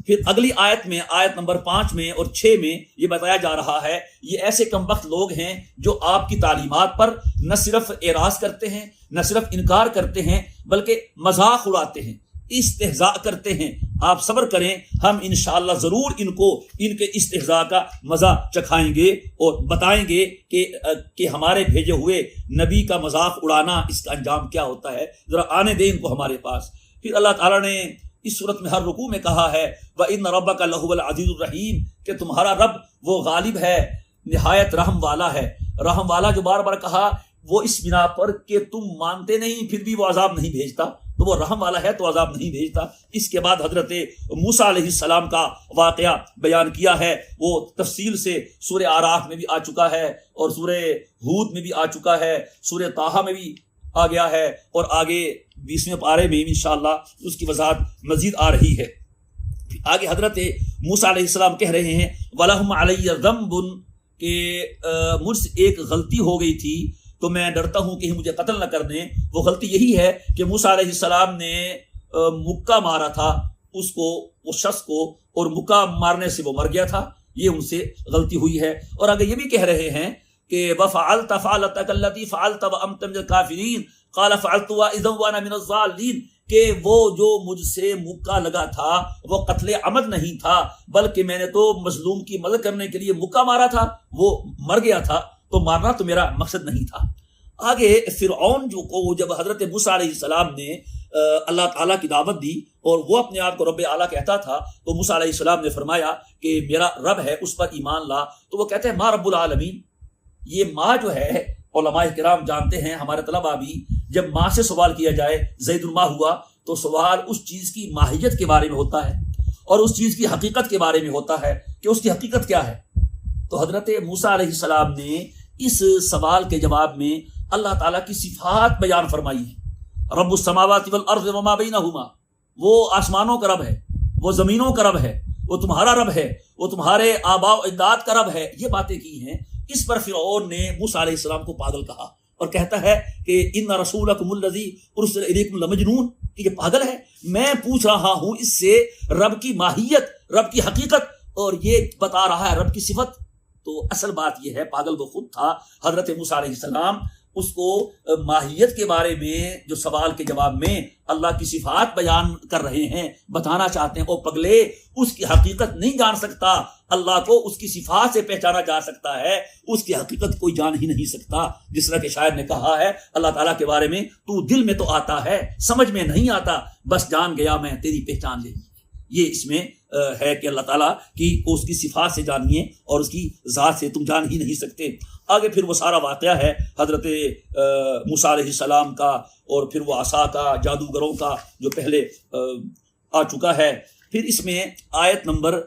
A: پھر اگلی آیت میں، آیت نمبر 5 میں اور 6 میں یہ بتایا جا رہا ہے، یہ ایسے کم بخت لوگ ہیں جو آپ کی تعلیمات پر نہ صرف اعراض کرتے ہیں، نہ صرف انکار کرتے ہیں، بلکہ مذاق اڑاتے ہیں، استہزاء کرتے ہیں۔ آپ صبر کریں، ہم انشاءاللہ ضرور ان کو ان کے استہزاء کا مزہ چکھائیں گے اور بتائیں گے کہ ہمارے بھیجے ہوئے نبی کا مذاق اڑانا، اس کا انجام کیا ہوتا ہے، ذرا آنے دیں ان کو ہمارے پاس۔ پھر اللہ تعالیٰ نے اس صورت میں ہر رکوع میں کہا ہے وَإِنَّ رَبَّكَ لَهُوَ الْعَزِيزُ الرَّحِيمُ کہ تمہارا رب وہ غالب ہے، نہایت رحم والا ہے۔ رحم والا جو بار بار کہا وہ اس بنا پر کہ تم مانتے نہیں پھر بھی وہ عذاب نہیں بھیجتا، تو وہ رحم والا ہے تو عذاب نہیں بھیجتا۔ اس کے بعد حضرت موسیٰ علیہ السلام کا واقعہ بیان کیا ہے، وہ تفصیل سے سورہ اعراف میں بھی آ چکا ہے اور سورہ ہود میں بھی آ چکا ہے، سورہ طٰہٰ میں بھی آ گیا ہے، اور آگے 20ویں پارے میں انشاءاللہ اس کی وضاحت مزید آ رہی ہے۔ آگے حضرت موسیٰ علیہ السلام کہہ رہے ہیں وَلَهُمْ عَلَيَّ ذَنْبٌ کہ مجھ سے ایک غلطی ہو گئی تھی تو میں ڈرتا ہوں کہ مجھے قتل نہ کر دیں۔ وہ غلطی یہی ہے کہ موسیٰ علیہ السلام نے مکہ مارا تھا اس کو، اس شخص کو، اور مکہ مارنے سے وہ مر گیا تھا، یہ ان سے غلطی ہوئی ہے۔ اور آگے یہ بھی کہہ رہے ہیں کہ وَفَعَلْتَ فَعْلَتَكَ الَّتِي فَعَلْتَ وَأَنْتَ مِنَ الْكَافِرِينَ قَالَ فَعَلْتُهَا إِذًا وَأَنَا مِنَ الضَّالِّينَ کہ وہ جو مجھ سے مکہ لگا تھا وہ قتل عمد نہیں تھا، بلکہ میں نے تو مظلوم کی مدد کرنے کے لیے مکہ مارا تھا، وہ مر گیا تھا، تو مارنا تو میرا مقصد نہیں تھا۔ آگے فرعون جو کو جب حضرت موسیٰ علیہ السلام نے اللہ تعالیٰ کی دعوت دی اور وہ اپنے آپ کو رب اعلیٰ کہتا تھا، تو موسیٰ علیہ السلام نے فرمایا کہ میرا رب ہے، اس پر ایمان لا۔ تو وہ کہتے ہیں ما رب العالمین۔ یہ ماں جو ہے علماء کرام جانتے ہیں، ہمارے طلباء بھی، جب ماں سے سوال کیا جائے زید الماں ہوا تو سوال اس چیز کی ماہیت کے بارے میں ہوتا ہے اور اس چیز کی حقیقت کے بارے میں ہوتا ہے کہ اس کی حقیقت کیا ہے۔ تو حضرت موسیٰ علیہ السلام نے اس سوال کے جواب میں اللہ تعالیٰ کی صفات بیان فرمائی ہیں۔ رب السماوات والارض وما بینہما، وہ آسمانوں کا رب ہے، وہ زمینوں کا رب ہے، وہ تمہارا رب ہے، وہ تمہارے آباء و اجداد کا رب ہے، یہ باتیں کی ہیں۔ اس پر فرعون نے موسیٰ علیہ السلام کو پاگل کہا اور کہتا ہے کہ ان رسولکم الذی ارسل الیکم لمجنون، کہ یہ پاگل ہے، میں پوچھ رہا ہوں اس سے رب کی ماہیت، رب کی حقیقت، اور یہ بتا رہا ہے رب کی صفت۔ تو اصل بات یہ ہے پاگل وہ خود تھا۔ حضرت موسیٰ علیہ السلام اس کو ماہیت کے بارے میں جو سوال کے جواب میں اللہ کی صفات بیان کر رہے ہیں، بتانا چاہتے ہیں، او پگلے اس کی حقیقت نہیں جان سکتا، اللہ کو اس کی صفات سے پہچانا جا سکتا ہے، اس کی حقیقت کوئی جان ہی نہیں سکتا۔ جس طرح کہ شاعر نے کہا ہے اللہ تعالیٰ کے بارے میں، تو دل میں تو آتا ہے سمجھ میں نہیں آتا، بس جان گیا میں تیری پہچان لے لی۔ یہ اس میں ہے کہ اللہ تعالیٰ کی اس کی صفات سے جانیے اور اس کی ذات سے تم جان ہی نہیں سکتے۔ آگے پھر وہ سارا واقعہ ہے حضرت موسیٰ علیہ السلام کا، اور پھر وہ عصا کا، جادوگروں کا جو پہلے آ چکا ہے۔ پھر اس میں آیت نمبر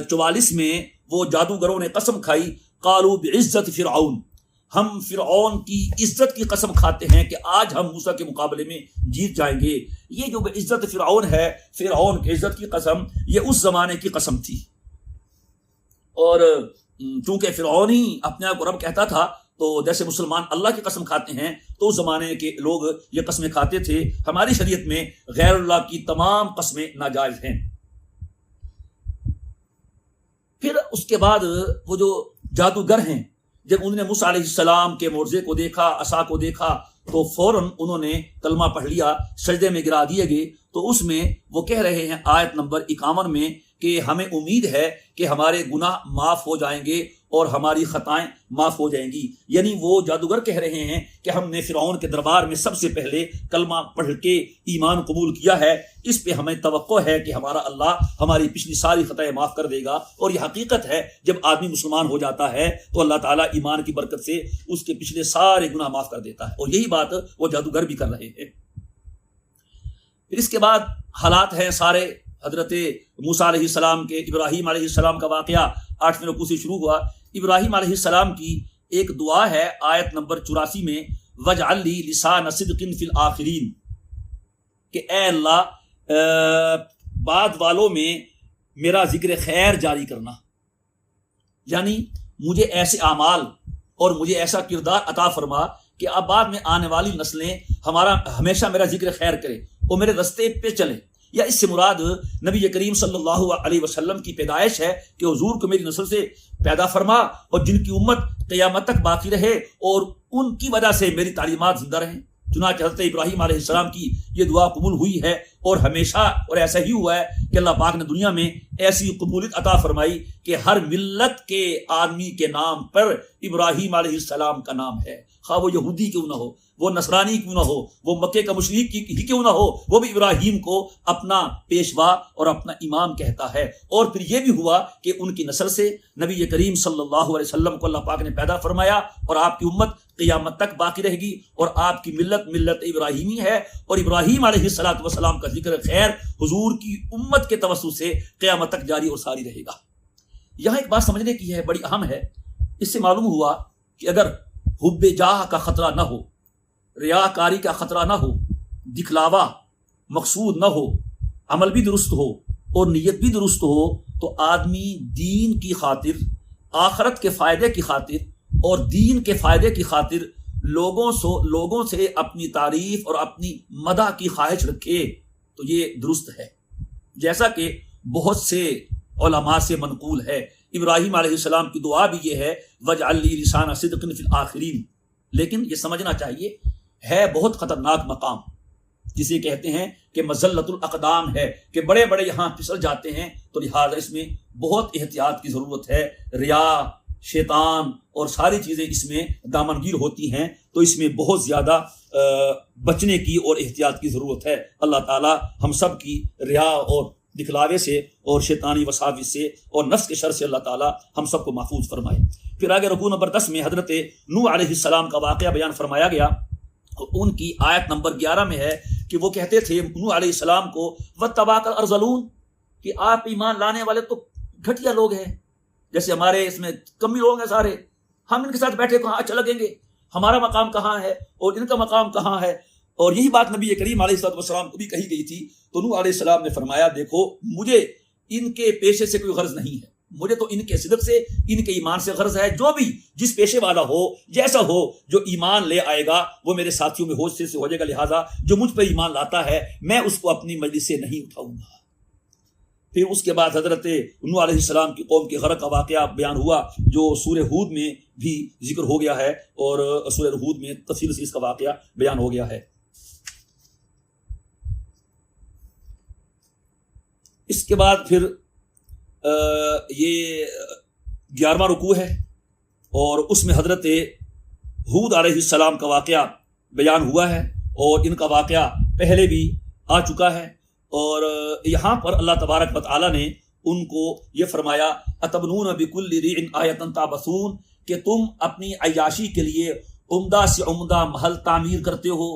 A: 44 میں وہ جادوگروں نے قسم کھائی، قالوا بعزت فرعون، ہم فرعون کی عزت کی قسم کھاتے ہیں کہ آج ہم موسیٰ کے مقابلے میں جیت جائیں گے۔ یہ جو عزت فرعون ہے، فرعون کی عزت کی قسم، یہ اس زمانے کی قسم تھی، اور چونکہ فرعون ہی اپنے آپ کو رب کہتا تھا، تو جیسے مسلمان اللہ کی قسم کھاتے ہیں تو اس زمانے کے لوگ یہ قسمیں کھاتے تھے۔ ہماری شریعت میں غیر اللہ کی تمام قسمیں ناجائز ہیں۔ پھر اس کے بعد وہ جو جادوگر ہیں، جب انہوں نے موسیٰ علیہ السلام کے معجزے کو دیکھا، عصا کو دیکھا، تو فوراً انہوں نے کلمہ پڑھ لیا، سجدے میں گرا دیے گئے۔ تو اس میں وہ کہہ رہے ہیں آیت نمبر 51 میں کہ ہمیں امید ہے کہ ہمارے گناہ معاف ہو جائیں گے اور ہماری خطائیں معاف ہو جائیں گی۔ یعنی وہ جادوگر کہہ رہے ہیں کہ ہم نے فرعون کے دربار میں سب سے پہلے کلمہ پڑھ کے ایمان قبول کیا ہے، اس پہ ہمیں توقع ہے کہ ہمارا اللہ ہماری پچھلی ساری خطائیں معاف کر دے گا۔ اور یہ حقیقت ہے، جب آدمی مسلمان ہو جاتا ہے تو اللہ تعالیٰ ایمان کی برکت سے اس کے پچھلے سارے گناہ معاف کر دیتا ہے، اور یہی بات وہ جادوگر بھی کر رہے ہیں۔ پھر اس کے بعد حالات ہیں سارے حضرت موسیٰ علیہ السلام کے، ابراہیم علیہ السلام کا واقعہ 8ویں رکوع سے شروع ہوا۔ ابراہیم علیہ السلام کی ایک دعا ہے آیت نمبر 84 میں، وَاجْعَلْ لِي لِسَانَ صِدْقٍ فِي الْآخِرِينَ، کہ اے اللہ بعد والوں میں میرا ذکر خیر جاری کرنا، یعنی مجھے ایسے اعمال اور مجھے ایسا کردار عطا فرما کہ اب بعد میں آنے والی نسلیں ہمارا ہمیشہ میرا ذکر خیر کرے اور میرے رستے پہ چلے۔ یا اس سے مراد نبی کریم صلی اللہ علیہ وسلم کی پیدائش ہے کہ حضور کو میری نسل سے پیدا فرما اور جن کی امت قیامت تک باقی رہے اور ان کی وجہ سے میری تعلیمات زندہ رہیں۔ چنانچہ حضرت ابراہیم علیہ السلام کی یہ دعا قبول ہوئی ہے اور ہمیشہ اور ایسا ہی ہوا ہے کہ اللہ پاک نے دنیا میں ایسی قبولیت عطا فرمائی کہ ہر ملت کے آدمی کے نام پر ابراہیم علیہ السلام کا نام ہے، خواہ وہ یہودی کیوں نہ ہو، وہ نصرانی کیوں نہ ہو، وہ مکے کا مشرک ہی کیوں نہ ہو، وہ بھی ابراہیم کو اپنا پیشوا اور اپنا امام کہتا ہے۔ اور پھر یہ بھی ہوا کہ ان کی نسل سے نبی کریم صلی اللہ علیہ وسلم کو اللہ پاک نے پیدا فرمایا، اور آپ کی امت قیامت تک باقی رہے گی، اور آپ کی ملت ابراہیمی ہے، اور ابراہیم علیہ السلام کا ذکر خیر حضور کی امت کے توسط سے قیامت تک جاری اور ساری رہے گا۔ یہاں ایک بات سمجھنے کی ہے، بڑی اہم ہے۔ اس سے معلوم ہوا کہ اگر حب جاہ کا خطرہ نہ ہو، ریاکاری کا خطرہ نہ ہو، دکھلاوا مقصود نہ ہو، عمل بھی درست ہو اور نیت بھی درست ہو، تو آدمی دین کی خاطر، آخرت کے فائدے کی خاطر اور دین کے فائدے کی خاطر لوگوں سے اپنی تعریف اور اپنی مدح کی خواہش رکھے تو یہ درست ہے۔ جیسا کہ بہت سے علماء سے منقول ہے، ابراہیم علیہ السلام کی دعا بھی یہ ہے وَاجْعَلْ لِي لِسَانَ صِدْقٍ فِي الْآخِرِينَ۔ لیکن یہ سمجھنا چاہیے ہے بہت خطرناک مقام، جسے کہتے ہیں کہ مزلت الاقدام ہے، کہ بڑے بڑے یہاں پھسل جاتے ہیں، تو لہٰذا اس میں بہت احتیاط کی ضرورت ہے۔ ریا، شیطان اور ساری چیزیں اس میں دامنگیر ہوتی ہیں، تو اس میں بہت زیادہ بچنے کی اور احتیاط کی ضرورت ہے۔ اللہ تعالی ہم سب کی ریا اور دکھلاوے سے اور شیطانی وساوس سے اور نفس کے شر سے اللہ تعالی ہم سب کو محفوظ فرمائے۔ پھر آگے رکوع نمبر 10 میں حضرت نوح علیہ السلام کا واقعہ بیان فرمایا گیا۔ ان کی آیت نمبر 11 میں ہے کہ وہ کہتے تھے نوح علیہ السلام کو وَاتَّبَعَكَ الْأَرْذَلُونَ، کہ آپ ایمان لانے والے تو گھٹیا لوگ ہیں، جیسے ہمارے اس میں کمی لوگ ہیں سارے، ہم ان کے ساتھ بیٹھے کہاں اچھا لگیں گے، ہمارا مقام کہاں ہے اور ان کا مقام کہاں ہے۔ اور یہی بات نبی کریم علیہ السلام کو بھی کہی گئی تھی، تو نوح علیہ السلام نے فرمایا دیکھو مجھے ان کے پیشے سے کوئی غرض نہیں ہے، مجھے تو ان کے صدق سے، ان کے ایمان سے غرض ہے۔ جو بھی جس پیشے والا ہو، جیسا ہو، جو ایمان لے آئے گا وہ میرے ساتھیوں میں ہوش سے ہو جائے گا، لہٰذا جو مجھ پر ایمان لاتا ہے میں اس کو اپنی مجلس سے نہیں اٹھاؤں گا۔ پھر اس کے بعد حضرت نوح علیہ السلام کی قوم کے غرق کا واقعہ بیان ہوا، جو سورہ ہود میں بھی ذکر ہو گیا ہے، اور سورہ ہود میں تفصیل سے اس کا واقعہ بیان ہو گیا ہے۔ اس کے بعد پھر یہ 11واں رکوع ہے، اور اس میں حضرت ہود علیہ السلام کا واقعہ بیان ہوا ہے، اور ان کا واقعہ پہلے بھی آ چکا ہے۔ اور یہاں پر اللہ تبارک و تعالیٰ نے ان کو یہ فرمایا اتبنون بکل ریع آیۃ تعبثون، کہ تم اپنی عیاشی کے لیے عمدہ سے عمدہ محل تعمیر کرتے ہو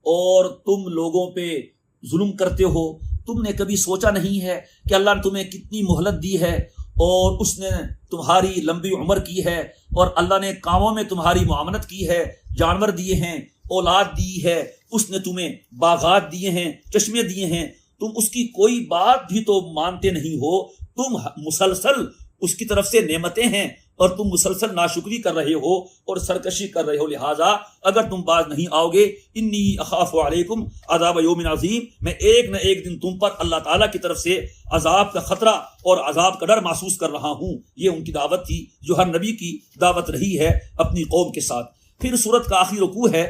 A: اور تم لوگوں پہ ظلم کرتے ہو۔ تم نے کبھی سوچا نہیں ہے کہ اللہ نے تمہیں کتنی مہلت دی ہے، اور اس نے تمہاری لمبی عمر کی ہے، اور اللہ نے کاموں میں تمہاری معاونت کی ہے، جانور دیے ہیں، اولاد دی ہے، اس نے تمہیں باغات دیے ہیں، چشمے دیے ہیں، تم اس کی کوئی بات بھی تو مانتے نہیں ہو، تم مسلسل اس کی طرف سے نعمتیں ہیں اور تم مسلسل ناشکری کر رہے ہو اور سرکشی کر رہے ہو، لہٰذا اگر تم باز نہیں آؤ گے انی اخاف علیکم عذاب یوم عظیم، میں ایک نہ ایک دن تم پر اللہ تعالیٰ کی طرف سے عذاب کا خطرہ اور عذاب کا ڈر محسوس کر رہا ہوں۔ یہ ان کی دعوت تھی جو ہر نبی کی دعوت رہی ہے اپنی قوم کے ساتھ۔ پھر سورت کا آخری رکوع ہے،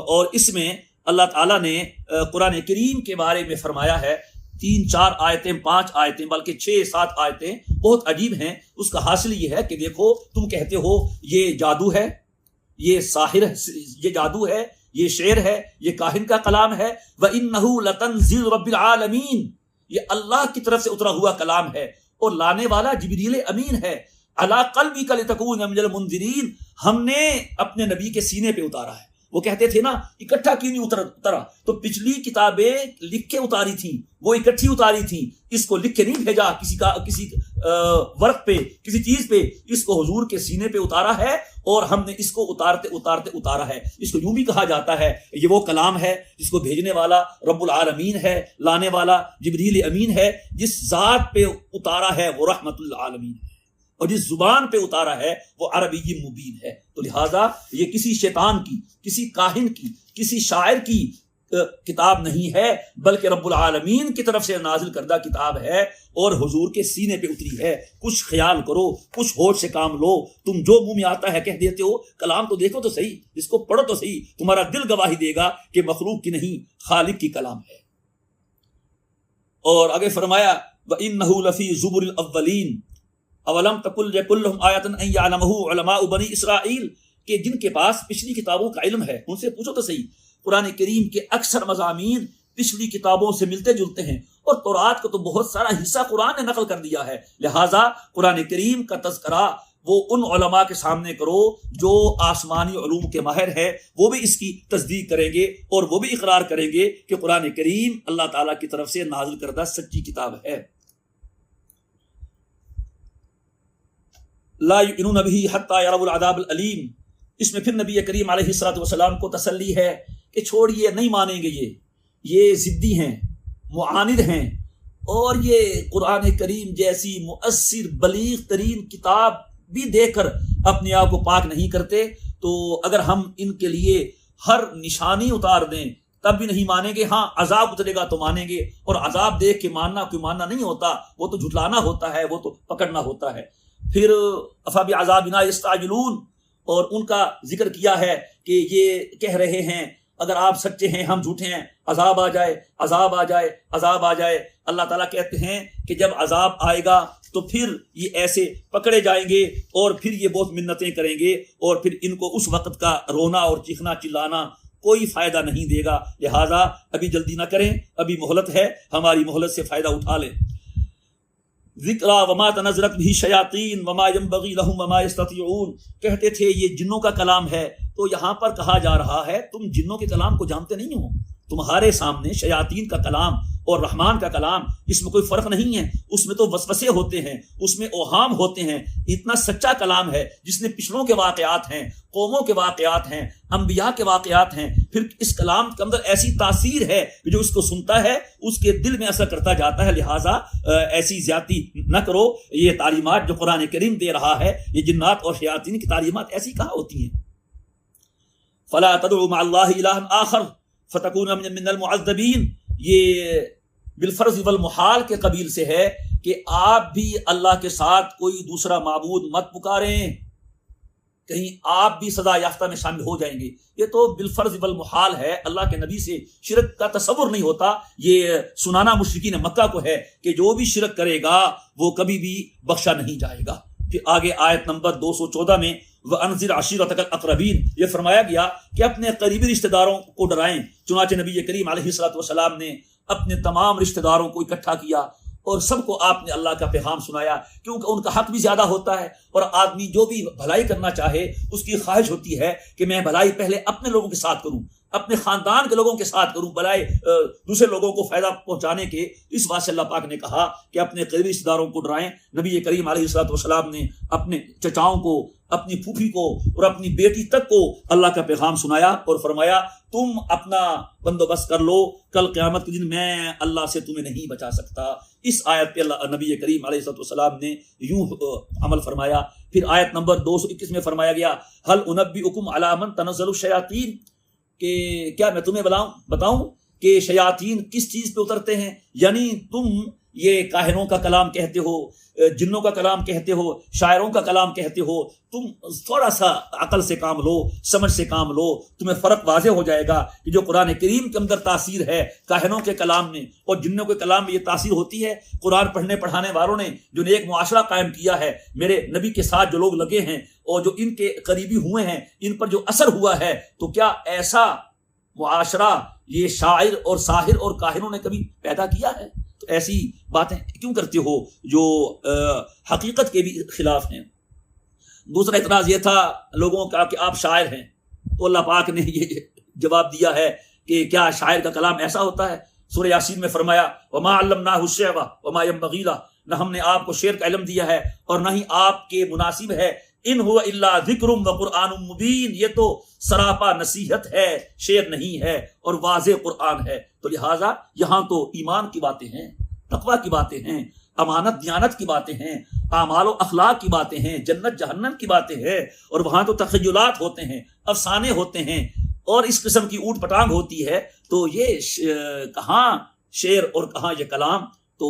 A: اور اس میں اللہ تعالیٰ نے قرآن کریم کے بارے میں فرمایا ہے، 3-4 آیتیں، 5 آیتیں، بلکہ 6-7 آیتیں بہت عجیب ہیں۔ اس کا حاصل یہ ہے کہ دیکھو تم کہتے ہو یہ جادو ہے، یہ ساحر ہے، یہ جادو ہے، یہ شعر ہے، یہ کاہن کا کلام ہے، وَإِنَّهُ لَتَنزِيلُ رَبِّ الْعَالَمِينَ، یہ اللہ کی طرف سے اترا ہوا کلام ہے، اور لانے والا جبریل امین ہے، عَلَىٰ قَلْبِكَ لِتَكُونَ مِنَ الْمُنذِرِينَ، ہم نے اپنے نبی کے سینے پہ اتارا ہے۔ وہ کہتے تھے نا اکٹھا کیوں نہیں اترا، تو پچھلی کتابیں لکھ کے اتاری تھیں، وہ اکٹھی اتاری تھیں، اس کو لکھ کے نہیں بھیجا کسی ورق پہ، کسی چیز پہ، اس کو حضور کے سینے پہ اتارا ہے، اور ہم نے اس کو اتارتے اتارتے اتارا ہے۔ اس کو یوں بھی کہا جاتا ہے یہ وہ کلام ہے جس کو بھیجنے والا رب العالمین ہے، لانے والا جبریل امین ہے، جس ذات پہ اتارا ہے وہ رحمت للعالمین ہے، اور جس زبان پہ اتارا ہے وہ عربی مبین ہے۔ تو لہٰذا یہ کسی شیطان کی، کسی کاہن کی، کسی شاعر کی کتاب نہیں ہے، بلکہ رب العالمین کی طرف سے نازل کردہ کتاب ہے، اور حضور کے سینے پہ اتری ہے۔ کچھ خیال کرو، کچھ ہوش سے کام لو، تم جو منہ میں آتا ہے کہہ دیتے ہو، کلام تو دیکھو تو صحیح، اس کو پڑھو تو صحیح، تمہارا دل گواہی دے گا کہ مخلوق کی نہیں خالق کی کلام ہے۔ اور آگے فرمایا وَإِنَّهُ لَفِي زُبُرِ الْأَوَّلِينَ اولم تقل یکن لہم آیۃ ان یعلمہ علماء بنی اسرائیل، کہ جن کے پاس پچھلی کتابوں کا علم ہے ان سے پوچھو تو صحیح، قرآن کریم کے اکثر مضامین پچھلی کتابوں سے ملتے جلتے ہیں، اور تورات کو تو بہت سارا حصہ قرآن نے نقل کر دیا ہے، لہٰذا قرآن کریم کا تذکرہ وہ ان علماء کے سامنے کرو جو آسمانی علوم کے ماہر ہے، وہ بھی اس کی تصدیق کریں گے اور وہ بھی اقرار کریں گے کہ قرآن کریم اللہ تعالیٰ کی طرف سے نازل کردہ سچی کتاب ہے۔ لا یؤمنون بہ حتی یروا العذاب العلیم، اس میں پھر نبی کریم علیہ الصلوۃ والسلام کو تسلی ہے کہ چھوڑیے، نہیں مانیں گے، یہ ضدی ہیں، معاند ہیں، اور یہ قرآن کریم جیسی مؤثر بلیغ ترین کتاب بھی دیکھ کر اپنے آپ کو پاک نہیں کرتے، تو اگر ہم ان کے لیے ہر نشانی اتار دیں تب بھی نہیں مانیں گے۔ ہاں عذاب اترے گا تو مانیں گے، اور عذاب دیکھ کے ماننا کوئی ماننا نہیں ہوتا، وہ تو جھٹلانا ہوتا ہے، وہ تو پکڑنا ہوتا ہے۔ پھر افبعذابنا یستعجلون، اور ان کا ذکر کیا ہے کہ یہ کہہ رہے ہیں اگر آپ سچے ہیں ہم جھوٹے ہیں، عذاب آ جائے، عذاب آ جائے، عذاب آ جائے۔ اللہ تعالیٰ کہتے ہیں کہ جب عذاب آئے گا تو پھر یہ ایسے پکڑے جائیں گے اور پھر یہ بہت منتیں کریں گے، اور پھر ان کو اس وقت کا رونا اور چیخنا چلانا کوئی فائدہ نہیں دے گا، لہٰذا ابھی جلدی نہ کریں، ابھی مہلت ہے، ہماری مہلت سے فائدہ اٹھا لیں۔ ذکرا وما تنزلت به الشیاطین وما ينبغي لهم وما يستطيعون، کہتے تھے یہ جنوں کا کلام ہے، تو یہاں پر کہا جا رہا ہے تم جنوں کے کلام کو جانتے نہیں ہو، تمہارے سامنے شیاطین کا کلام اور رحمان کا کلام، اس میں کوئی فرق نہیں ہے، اس میں تو وسوسے ہوتے ہیں، اس میں اوہام ہوتے ہیں، اتنا سچا کلام ہے جس نے پچھلوں کے واقعات ہیں، قوموں کے واقعات ہیں، انبیاء کے واقعات ہیں، پھر اس کلام کے اندر ایسی تاثیر ہے کہ جو اس کو سنتا ہے اس کے دل میں اثر کرتا جاتا ہے، لہٰذا ایسی زیادتی نہ کرو۔ یہ تعلیمات جو قرآن کریم دے رہا ہے، یہ جنات اور شیاطین کی تعلیمات ایسی کہاں ہوتی ہیں؟ فلا تدعوا مع اللہ الہا آخر فتکون من المعذبین، یہ بالفرض والمحال کے قبیل سے ہے کہ آپ بھی اللہ کے ساتھ کوئی دوسرا معبود مت پکاریں، کہیں آپ بھی سزا یافتہ میں شامل ہو جائیں گے۔ یہ تو بالفرض والمحال ہے، اللہ کے نبی سے شرک کا تصور نہیں ہوتا، یہ سنانا مشرکین مکہ کو ہے کہ جو بھی شرک کرے گا وہ کبھی بھی بخشا نہیں جائے گا۔ پھر آگے آیت نمبر 214 میں وَأَنذِرْ عَشِيرَتَكَ الْأَقْرَبِينَ، یہ فرمایا گیا کہ اپنے قریبی رشتہ داروں کو ڈرائیں، چنانچہ نبی کریم علیہ الصلوۃ والسلام نے اپنے تمام رشتہ داروں کو اکٹھا کیا اور سب کو آپ نے اللہ کا پیغام سنایا، کیونکہ ان کا حق بھی زیادہ ہوتا ہے، اور آدمی جو بھی بھلائی کرنا چاہے اس کی خواہش ہوتی ہے کہ میں بھلائی پہلے اپنے لوگوں کے ساتھ کروں، اپنے خاندان کے لوگوں کے ساتھ کروں، بھلائی دوسرے لوگوں کو فائدہ پہنچانے کے۔ اس بات سے اللہ پاک نے کہا کہ اپنے قریبی رشتہ داروں کو ڈرائیں۔ نبی کریم علیہ الصلوۃ والسلام نے اپنے چچاؤں کو، اپنی پھوپھی کو اور اپنی بیٹی تک کو اللہ کا پیغام سنایا اور فرمایا تم اپنا بندوبست کر لو، کل قیامت کے دن میں اللہ سے تمہیں نہیں بچا سکتا۔ اس آیت پہ اللہ نبی کریم علیہ الصلوۃ والسلام نے یوں عمل فرمایا۔ پھر آیت نمبر 221 میں فرمایا گیا هل انبئکم علی من تنزل الشیاطین، کہ کیا میں تمہیں بتاؤں کہ شیاطین کس چیز پہ اترتے ہیں؟ یعنی تم یہ کاہنوں کا کلام کہتے ہو، جنوں کا کلام کہتے ہو، شاعروں کا کلام کہتے ہو، تم تھوڑا سا عقل سے کام لو، سمجھ سے کام لو، تمہیں فرق واضح ہو جائے گا کہ جو قرآن کریم کے اندر تاثیر ہے کاہنوں کے کلام میں اور جنوں کے کلام میں یہ تاثیر ہوتی ہے۔ قرآن پڑھنے پڑھانے والوں نے جو ایک معاشرہ قائم کیا ہے، میرے نبی کے ساتھ جو لوگ لگے ہیں اور جو ان کے قریبی ہوئے ہیں، ان پر جو اثر ہوا ہے، تو کیا ایسا معاشرہ یہ شاعر اور ساحر اور کاہنوں نے کبھی پیدا کیا ہے؟ تو ایسی باتیں کیوں کرتے ہو جو حقیقت کے بھی خلاف ہیں؟ دوسرا اعتراض یہ تھا لوگوں کا کہ آپ شاعر ہیں، تو اللہ پاک نے یہ جواب دیا ہے کہ کیا شاعر کا کلام ایسا ہوتا ہے؟ سورہ یاسین میں فرمایا وما علمناہ الشعر وما ينبغي له، نہ ہم نے آپ کو شعر کا علم دیا ہے اور نہ ہی آپ کے مناسب ہے۔ ان هو الا ذکر وقرآن مبین، یہ تو سراپا نصیحت ہے، شعر نہیں ہے اور واضح قرآن ہے۔ تو لہٰذا یہاں تو ایمان کی باتیں ہیں، تقوی کی باتیں ہیں، امانت دیانت کی باتیں ہیں، اعمال و اخلاق کی باتیں ہیں، جنت جہنم کی باتیں ہیں، اور وہاں تو تخیلات ہوتے ہیں، افسانے ہوتے ہیں اور اس قسم کی اوٹ پٹانگ ہوتی ہے۔ تو یہ کہاں شعر اور کہاں یہ کلام؟ تو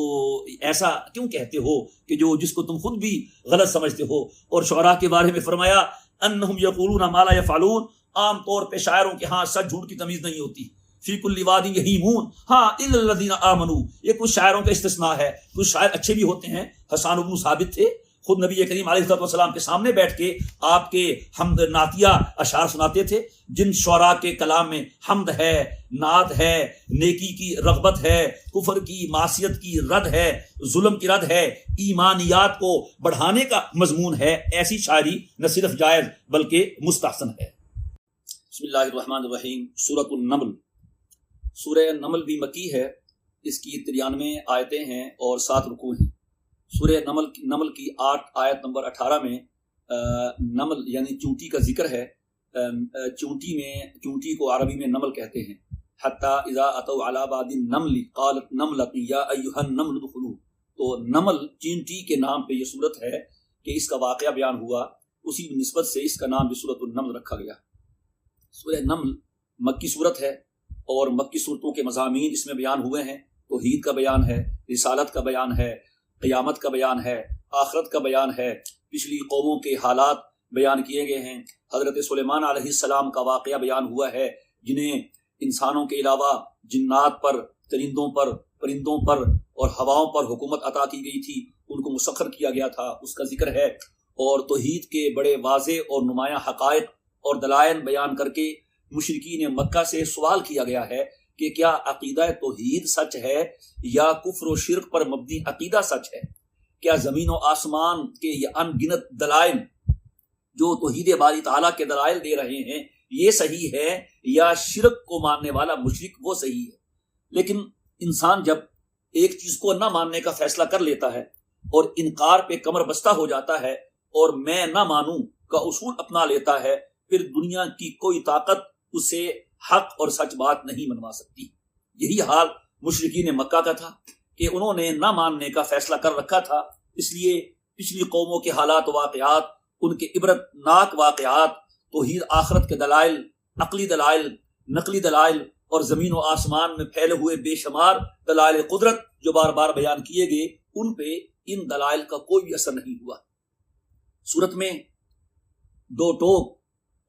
A: ایسا کیوں کہتے ہو کہ جس کو تم خود بھی غلط سمجھتے ہو؟ اور شعراء کے بارے میں فرمایا انہم یقولون ما لا یفعلون، عام طور پہ شاعروں کے ہاں سچ جھوٹ کی تمیز نہیں ہوتی، فی کل وادی یہیمون، ہاں الا الذین آمنوا، یہ کچھ شاعروں کا استثناء ہے، کچھ شاعر اچھے بھی ہوتے ہیں. حسان بن ثابت تھے، خود نبی کریم علیہ الصلوۃ والسلام کے سامنے بیٹھ کے آپ کے حمد نعتیہ اشعار سناتے تھے، جن شعراء کے کلام میں حمد ہے، نعت ہے، نیکی کی رغبت ہے، کفر کی معصیت کی رد ہے، ظلم کی رد ہے، ایمانیات کو بڑھانے کا مضمون ہے. ایسی شاعری نہ صرف جائز بلکہ مستحسن ہے. بسم اللہ الرحمن الرحیم. سورۃ النمل. سورہ نمل بھی مکی ہے، اس کی 93 آیتیں ہیں اور 7 رکوع ہیں. سورہ نمل کی 8 آیت نمبر 18 میں نمل یعنی چونٹی کا ذکر ہے. چونٹی کو عربی میں نمل کہتے ہیں. حتی اذا اتوا علی باد النمل قالت نملۃ یا ایھا النمل ادخلوا. تو نمل چونٹی کے نام پہ یہ سورت ہے کہ اس کا واقعہ بیان ہوا، اسی نسبت سے اس کا نام بھی سورۃ النمل رکھا گیا. سورہ نمل مکی سورت ہے اور مکی صورتوں کے مضامین اس میں بیان ہوئے ہیں. توحید کا بیان ہے، رسالت کا بیان ہے، قیامت کا بیان ہے، آخرت کا بیان ہے، پچھلی قوموں کے حالات بیان کیے گئے ہیں. حضرت سلیمان علیہ السلام کا واقعہ بیان ہوا ہے، جنہیں انسانوں کے علاوہ جنات پر، درندوں پر، پرندوں پر اور ہواؤں پر حکومت عطا کی گئی تھی، ان کو مسخر کیا گیا تھا، اس کا ذکر ہے. اور توحید کے بڑے واضح اور نمایاں حقائق اور دلائل بیان کر کے مشرکین مکہ سے سوال کیا گیا ہے کہ کیا عقیدہ توحید سچ ہے یا کفر و شرک پر مبنی عقیدہ سچ ہے؟ کیا زمین و آسمان کے یہ ان گنت دلائل جو توحید باری تعالیٰ کے دلائل دے رہے ہیں یہ صحیح ہے یا شرک کو ماننے والا مشرک وہ صحیح ہے؟ لیکن انسان جب ایک چیز کو نہ ماننے کا فیصلہ کر لیتا ہے اور انکار پہ کمر بستہ ہو جاتا ہے اور میں نہ مانوں کا اصول اپنا لیتا ہے، پھر دنیا کی کوئی طاقت اسے حق اور سچ بات نہیں منوا سکتی. یہی حال مشرکین مکہ کا تھا کہ انہوں نے نہ ماننے کا فیصلہ کر رکھا تھا. اس لیے پچھلی قوموں کے حالات و واقعات، ان کے عبرت ناک واقعات، توحید آخرت کے دلائل، عقلی دلائل، نقلی دلائل اور زمین و آسمان میں پھیلے ہوئے بے شمار دلائل قدرت جو بار بار بیان کیے گئے، ان پہ ان دلائل کا کوئی بھی اثر نہیں ہوا. سورت میں 2 ٹوک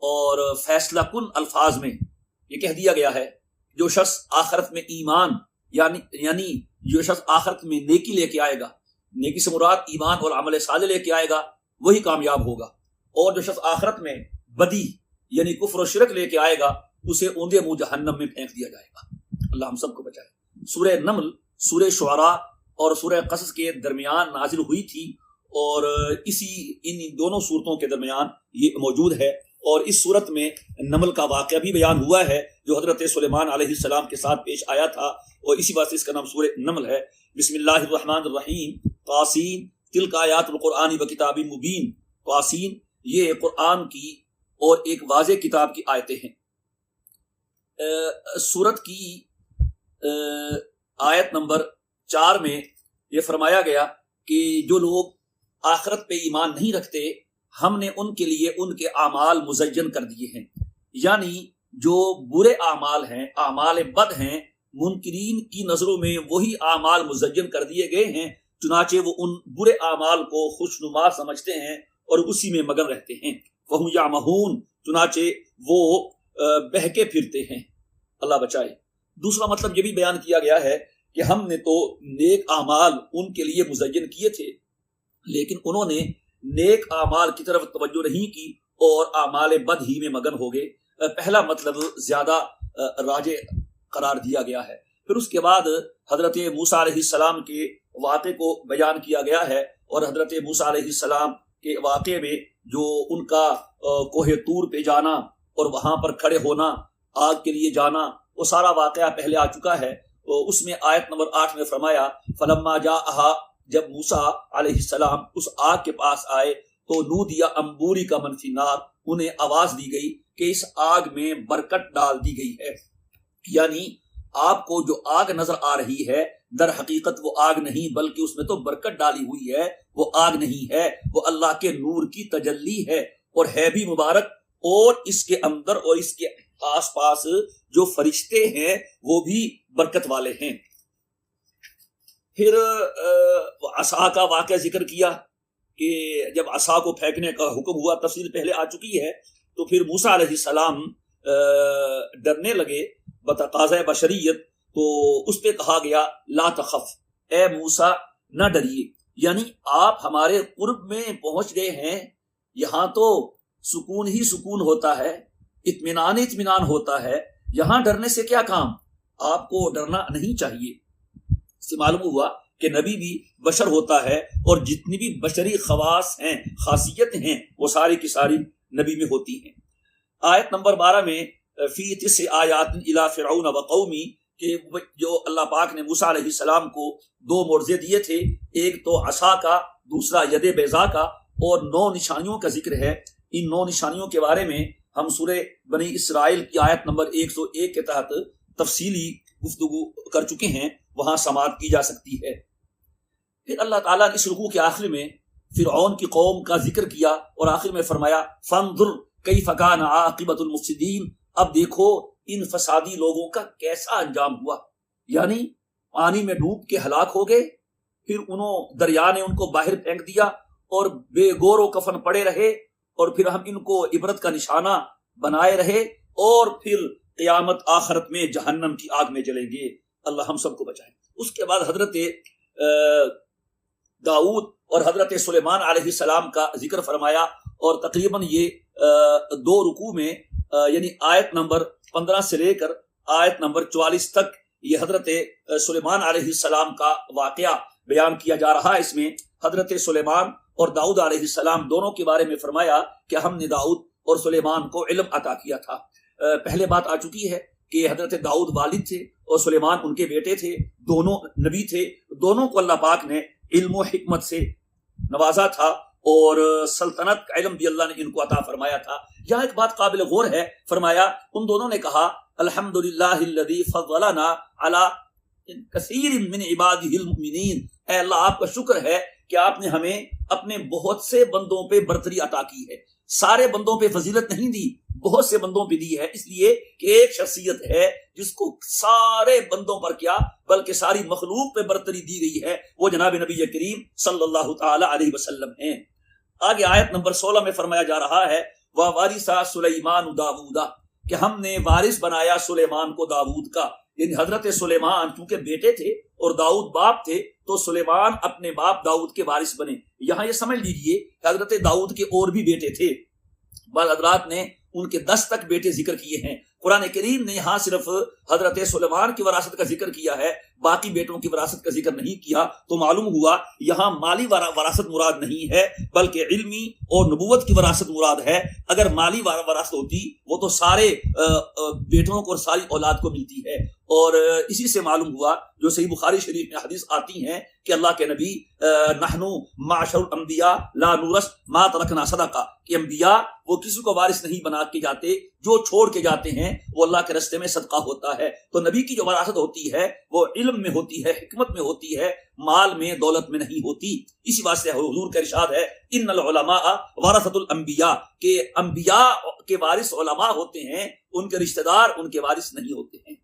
A: اور فیصلہ کن الفاظ میں یہ کہہ دیا گیا ہے جو شخص آخرت میں ایمان یعنی جو شخص آخرت میں نیکی لے کے آئے گا، نیکی سے مراد ایمان اور عمل صالح لے کے آئے گا، وہی کامیاب ہوگا. اور جو شخص آخرت میں بدی یعنی کفر و شرک لے کے آئے گا اسے اوندے منہ جہنم میں پھینک دیا جائے گا. اللہ ہم سب کو بچائے. سورہ نمل سورہ شعراء اور سورہ قصص کے درمیان نازل ہوئی تھی اور ان دونوں صورتوں کے درمیان یہ موجود ہے. اور اس صورت میں نمل کا واقعہ بھی بیان ہوا ہے جو حضرت سلیمان علیہ السلام کے ساتھ پیش آیا تھا، اور اسی واسطے اس کا نام سورہ نمل ہے. بسم اللہ الرحمن الرحیم. طاسین تلک آیات القرآن و کتاب مبین. طاسین یہ قرآن کی اور ایک واضح کتاب کی آیتیں ہیں. سورت کی آیت نمبر 4 میں یہ فرمایا گیا کہ جو لوگ آخرت پہ ایمان نہیں رکھتے ہم نے ان کے لیے ان کے اعمال مزین کر دیے ہیں. یعنی جو برے اعمال ہیں، اعمال بد ہیں، منکرین کی نظروں میں وہی اعمال مزین کر دیے گئے ہیں، چنانچہ وہ ان برے اعمال کو خوشنما سمجھتے ہیں اور اسی میں مگن رہتے ہیں. وہم یعمہون، چنانچہ وہ بہکے پھرتے ہیں. اللہ بچائے. دوسرا مطلب یہ بھی بیان کیا گیا ہے کہ ہم نے تو نیک اعمال ان کے لیے مزین کیے تھے لیکن انہوں نے نیک اعمال کی طرف توجہ نہیں کی اور اعمال بد ہی میں مگن ہو گئے. پہلا مطلب زیادہ راجع قرار دیا گیا ہے. پھر اس کے بعد حضرت موسیٰ علیہ السلام کے واقعے کو بیان کیا گیا ہے اور حضرت موسیٰ علیہ السلام کے واقعے میں جو ان کا کوہ طور پہ جانا اور وہاں پر کھڑے ہونا، آگ کے لیے جانا، وہ سارا واقعہ پہلے آ چکا ہے. اس میں آیت نمبر 8 میں فرمایا فلما جاءہا، جب موسیٰ علیہ السلام اس آگ کے پاس آئے تو نودیا انبوری کا من فی النار، انہیں آواز دی گئی کہ اس آگ میں برکت ڈال دی گئی ہے. یعنی آپ کو جو آگ نظر آ رہی ہے در حقیقت وہ آگ نہیں بلکہ اس میں تو برکت ڈالی ہوئی ہے. وہ آگ نہیں ہے، وہ اللہ کے نور کی تجلی ہے اور ہے بھی مبارک. اور اس کے اندر اور اس کے آس پاس جو فرشتے ہیں وہ بھی برکت والے ہیں. پھر عصا کا واقعہ ذکر کیا کہ جب عصا کو پھینکنے کا حکم ہوا، تفصیل پہلے آ چکی ہے. تو پھر موسیٰ علیہ السلام ڈرنے لگے بتقاضۂ بشریت، تو اس پہ کہا گیا لا تخف، اے موسیٰ نہ ڈریے، یعنی آپ ہمارے قرب میں پہنچ گئے ہیں، یہاں تو سکون ہی سکون ہوتا ہے، اطمینان اطمینان ہوتا ہے، یہاں ڈرنے سے کیا کام، آپ کو ڈرنا نہیں چاہیے۔ اس سے معلوم ہوا کہ نبی بھی بشر ہوتا ہے، اور جتنی بھی بشری خواص ہیں، خاصیت ہیں، وہ ساری کی ساری نبی میں ہوتی ہیں۔ آیت نمبر 12 میں فی 9 آیات الی فرعون وقومی، کہ جو اللہ پاک نے موسیٰ علیہ السلام کو 2 معجزے دیے تھے، ایک تو عصا کا، دوسرا ید بیضاء کا، اور 9 نشانیوں کا ذکر ہے۔ ان 9 نشانیوں کے بارے میں ہم سورہ بنی اسرائیل کی آیت نمبر 101 کے تحت تفصیلی گفتگو کر چکے ہیں، وہاں سماعت کی جا سکتی ہے۔ پھر اللہ تعالیٰ نے اس رکوع کے آخر میں فرعون کی قوم کا ذکر کیا، اور آخر میں فرمایا فانظر کیف کان عاقبۃ المفسدین، اب دیکھو ان فسادی لوگوں کا کیسا انجام ہوا، یعنی پانی میں ڈوب کے ہلاک ہو گئے، پھر دریا نے ان کو باہر پھینک دیا، اور بے گور و کفن پڑے رہے، اور پھر ہم ان کو عبرت کا نشانہ بنائے رہے، اور پھر قیامت آخرت میں جہنم کی آگ میں جلیں گے۔ اللہ ہم سب کو بچائے۔ اس کے بعد حضرت داؤد اور حضرت سلیمان علیہ السلام کا ذکر فرمایا، اور تقریباً یہ 2 رکوع میں، یعنی آیت نمبر 15 سے لے کر آیت نمبر 44 تک یہ حضرت سلیمان علیہ السلام کا واقعہ بیان کیا جا رہا ہے۔ اس میں حضرت سلیمان اور داؤد علیہ السلام دونوں کے بارے میں فرمایا کہ ہم نے داؤد اور سلیمان کو علم عطا کیا تھا۔ پہلے بات آ چکی ہے کہ حضرت داؤد والد تھے اور سلیمان ان کے بیٹے تھے، دونوں نبی تھے، دونوں کو اللہ پاک نے علم و حکمت سے نوازا تھا، اور سلطنت کا علم بھی اللہ نے ان کو عطا فرمایا تھا۔ یہاں ایک بات قابل غور ہے، فرمایا ان دونوں نے کہا الحمدللہ الذی فضلنا علی کثیر من عبادہ المؤمنین، اے اللہ آپ کا شکر ہے کہ آپ نے ہمیں اپنے بہت سے بندوں پہ برتری عطا کی ہے، سارے بندوں پہ فضیلت نہیں دی، بہت سے بندوں پہ دی ہے، اس لیے کہ ایک شخصیت ہے جس کو سارے بندوں پر کیا بلکہ ساری مخلوق پہ برتری دی گئی ہے، وہ جناب نبی کریم صلی اللہ تعالی علیہ وسلم ہیں۔ آگے آیت نمبر 16 میں فرمایا جا رہا ہے وَوَارِثَ سُلَيْمَانُ دَاوُودَ، کہ ہم نے وارث بنایا سلیمان کو داؤد کا، یعنی حضرت سلیمان چونکہ بیٹے تھے اور داؤد باپ تھے، تو سلیمان اپنے باپ داؤد کے وارث بنے۔ یہاں یہ سمجھ لیجئے کہ حضرت داؤد کے اور بھی بیٹے تھے، بعض حضرات نے ان کے 10 تک بیٹے ذکر کیے ہیں۔ قرآن کریم نے یہاں صرف حضرت سلیمان کی وراثت کا ذکر کیا ہے، باقی بیٹوں کی وراثت کا ذکر نہیں کیا، تو معلوم ہوا یہاں مالی وراثت مراد نہیں ہے بلکہ علمی اور نبوت کی وراثت مراد ہے۔ اگر مالی وراثت ہوتی وہ تو سارے بیٹوں کو اور ساری اولاد کو ملتی ہے، اور اسی سے معلوم ہوا جو صحیح بخاری شریف میں حدیث آتی ہیں کہ اللہ کے نبی نحنو معاشر الانبیاء لا نورث ما ترکنا صدقہ، کہ انبیاء وہ کسی کو وارث نہیں بنا کے جاتے، جو چھوڑ کے جاتے ہیں وہ اللہ کے راستے میں صدقہ ہوتا ہے۔ تو نبی کی جو وراثت ہوتی ہے وہ علم میں ہوتی ہے، حکمت میں ہوتی ہے، مال میں دولت میں نہیں ہوتی۔ اسی واسطے حضور کا ارشاد ہے ان العلماء ورثۃ الانبیاء، کہ انبیاء کے وارث علماء ہوتے ہیں، ان کے رشتہ دار ان کے وارث نہیں ہوتے ہیں۔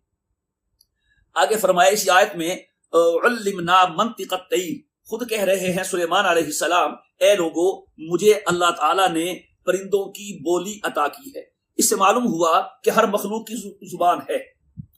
A: آگے فرمایا اسی آیت میں علمنا منطق الطیر، خود کہہ رہے ہیں سلیمان علیہ السلام اے لوگو مجھے اللہ تعالیٰ نے پرندوں کی بولی عطا کی ہے۔ اس سے معلوم ہوا کہ ہر مخلوق کی زبان ہے،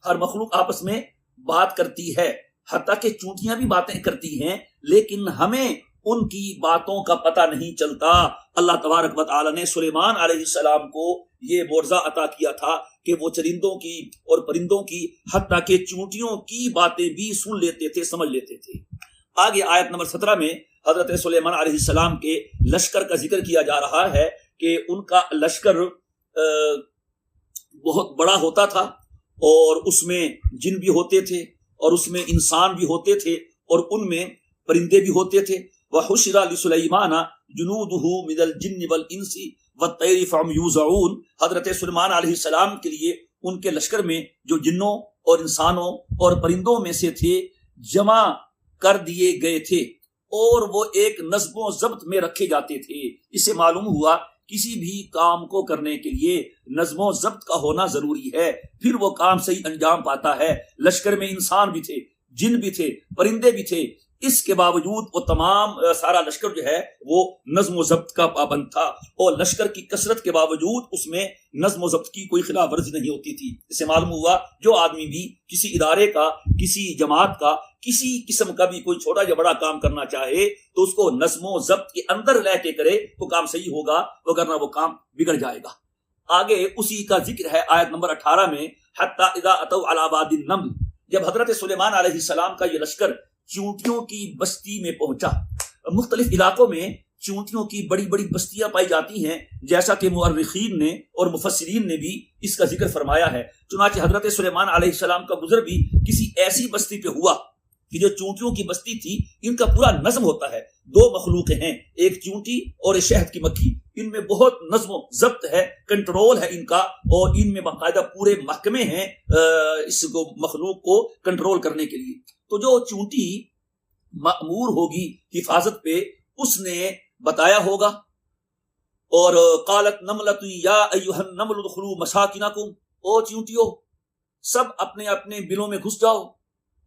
A: ہر مخلوق آپس میں بات کرتی ہے، حتیٰ کہ چونٹیاں بھی باتیں کرتی ہیں، لیکن ہمیں ان کی باتوں کا پتہ نہیں چلتا۔ اللہ تبارک و تعالی نے سلیمان علیہ السلام کو یہ معجزہ عطا کیا تھا کہ وہ چرندوں کی اور پرندوں کی حتیٰ کہ چونٹیوں کی باتیں بھی سن لیتے تھے، سمجھ لیتے تھے۔ آگے آیت نمبر 17 میں حضرت سلیمان علیہ السلام کے لشکر کا ذکر کیا جا رہا ہے کہ ان کا لشکر بہت بڑا ہوتا تھا، اور اس میں جن بھی ہوتے تھے اور اس میں انسان بھی ہوتے تھے اور ان میں پرندے بھی ہوتے تھے۔ وَحُشِرَ لِسُلَيْمَانَ جُنُودُهُ مِنَ الْجِنِّ وَالْإِنسِ وَالطَّيْرِ فَهُمْ يُوزَعُونَ، حضرت سلیمان علیہ السلام کے لیے ان کے لشکر میں جو جنوں اور انسانوں اور پرندوں میں سے تھے جمع کر دیے گئے تھے، اور وہ ایک نظم و ضبط میں رکھے جاتے تھے۔ اس سے معلوم ہوا کسی بھی کام کو کرنے کے لیے نظم و ضبط کا ہونا ضروری ہے، پھر وہ کام صحیح انجام پاتا ہے۔ لشکر میں انسان بھی تھے، جن بھی تھے، پرندے بھی تھے، اس کے باوجود وہ تمام سارا لشکر جو ہے وہ نظم و ضبط کا پابند تھا، اور لشکر کی کثرت کے باوجود اس میں نظم و ضبط کی کوئی خلاف ورزی نہیں ہوتی تھی۔ اس سے معلوم ہوا جو آدمی بھی کسی ادارے کا، کسی جماعت کا، کسی قسم کا بھی کوئی چھوٹا یا بڑا کام کرنا چاہے تو اس کو نظم و ضبط کے اندر لے کے کرے تو کام صحیح ہوگا، وگرنہ وہ کام بگڑ جائے گا۔ آگے اسی کا ذکر ہے آیت نمبر 18 میں، حتی اذا اتوا علی وادی النمل، جب حضرت سلیمان علیہ السلام کا یہ لشکر چونٹیوں کی بستی میں پہنچا۔ مختلف علاقوں میں چونٹیوں کی بڑی بڑی بستیاں پائی جاتی ہیں، جیسا کہ مورخین نے اور مفسرین نے بھی اس کا ذکر فرمایا ہے۔ چنانچہ حضرت سلیمان علیہ السلام کا گزر بھی کسی ایسی بستی پہ ہوا کہ جو چونٹیوں کی بستی تھی، ان کا پورا نظم ہوتا ہے۔ دو مخلوق ہیں، ایک چونٹی اور ایک شہد کی مکھی، ان میں بہت نظم و ضبط ہے، کنٹرول ہے ان کا، اور ان میں باقاعدہ پورے محکمے ہیں اس کو مخلوق کو کنٹرول کرنے کے لیے۔ تو جو چونٹی مأمور ہوگی حفاظت پہ، اس نے بتایا ہوگا، اور قالت نملۃ یا ایھا النمل ادخلوا مساکنکم، او چونٹیو سب اپنے اپنے بلوں میں گھس جاؤ،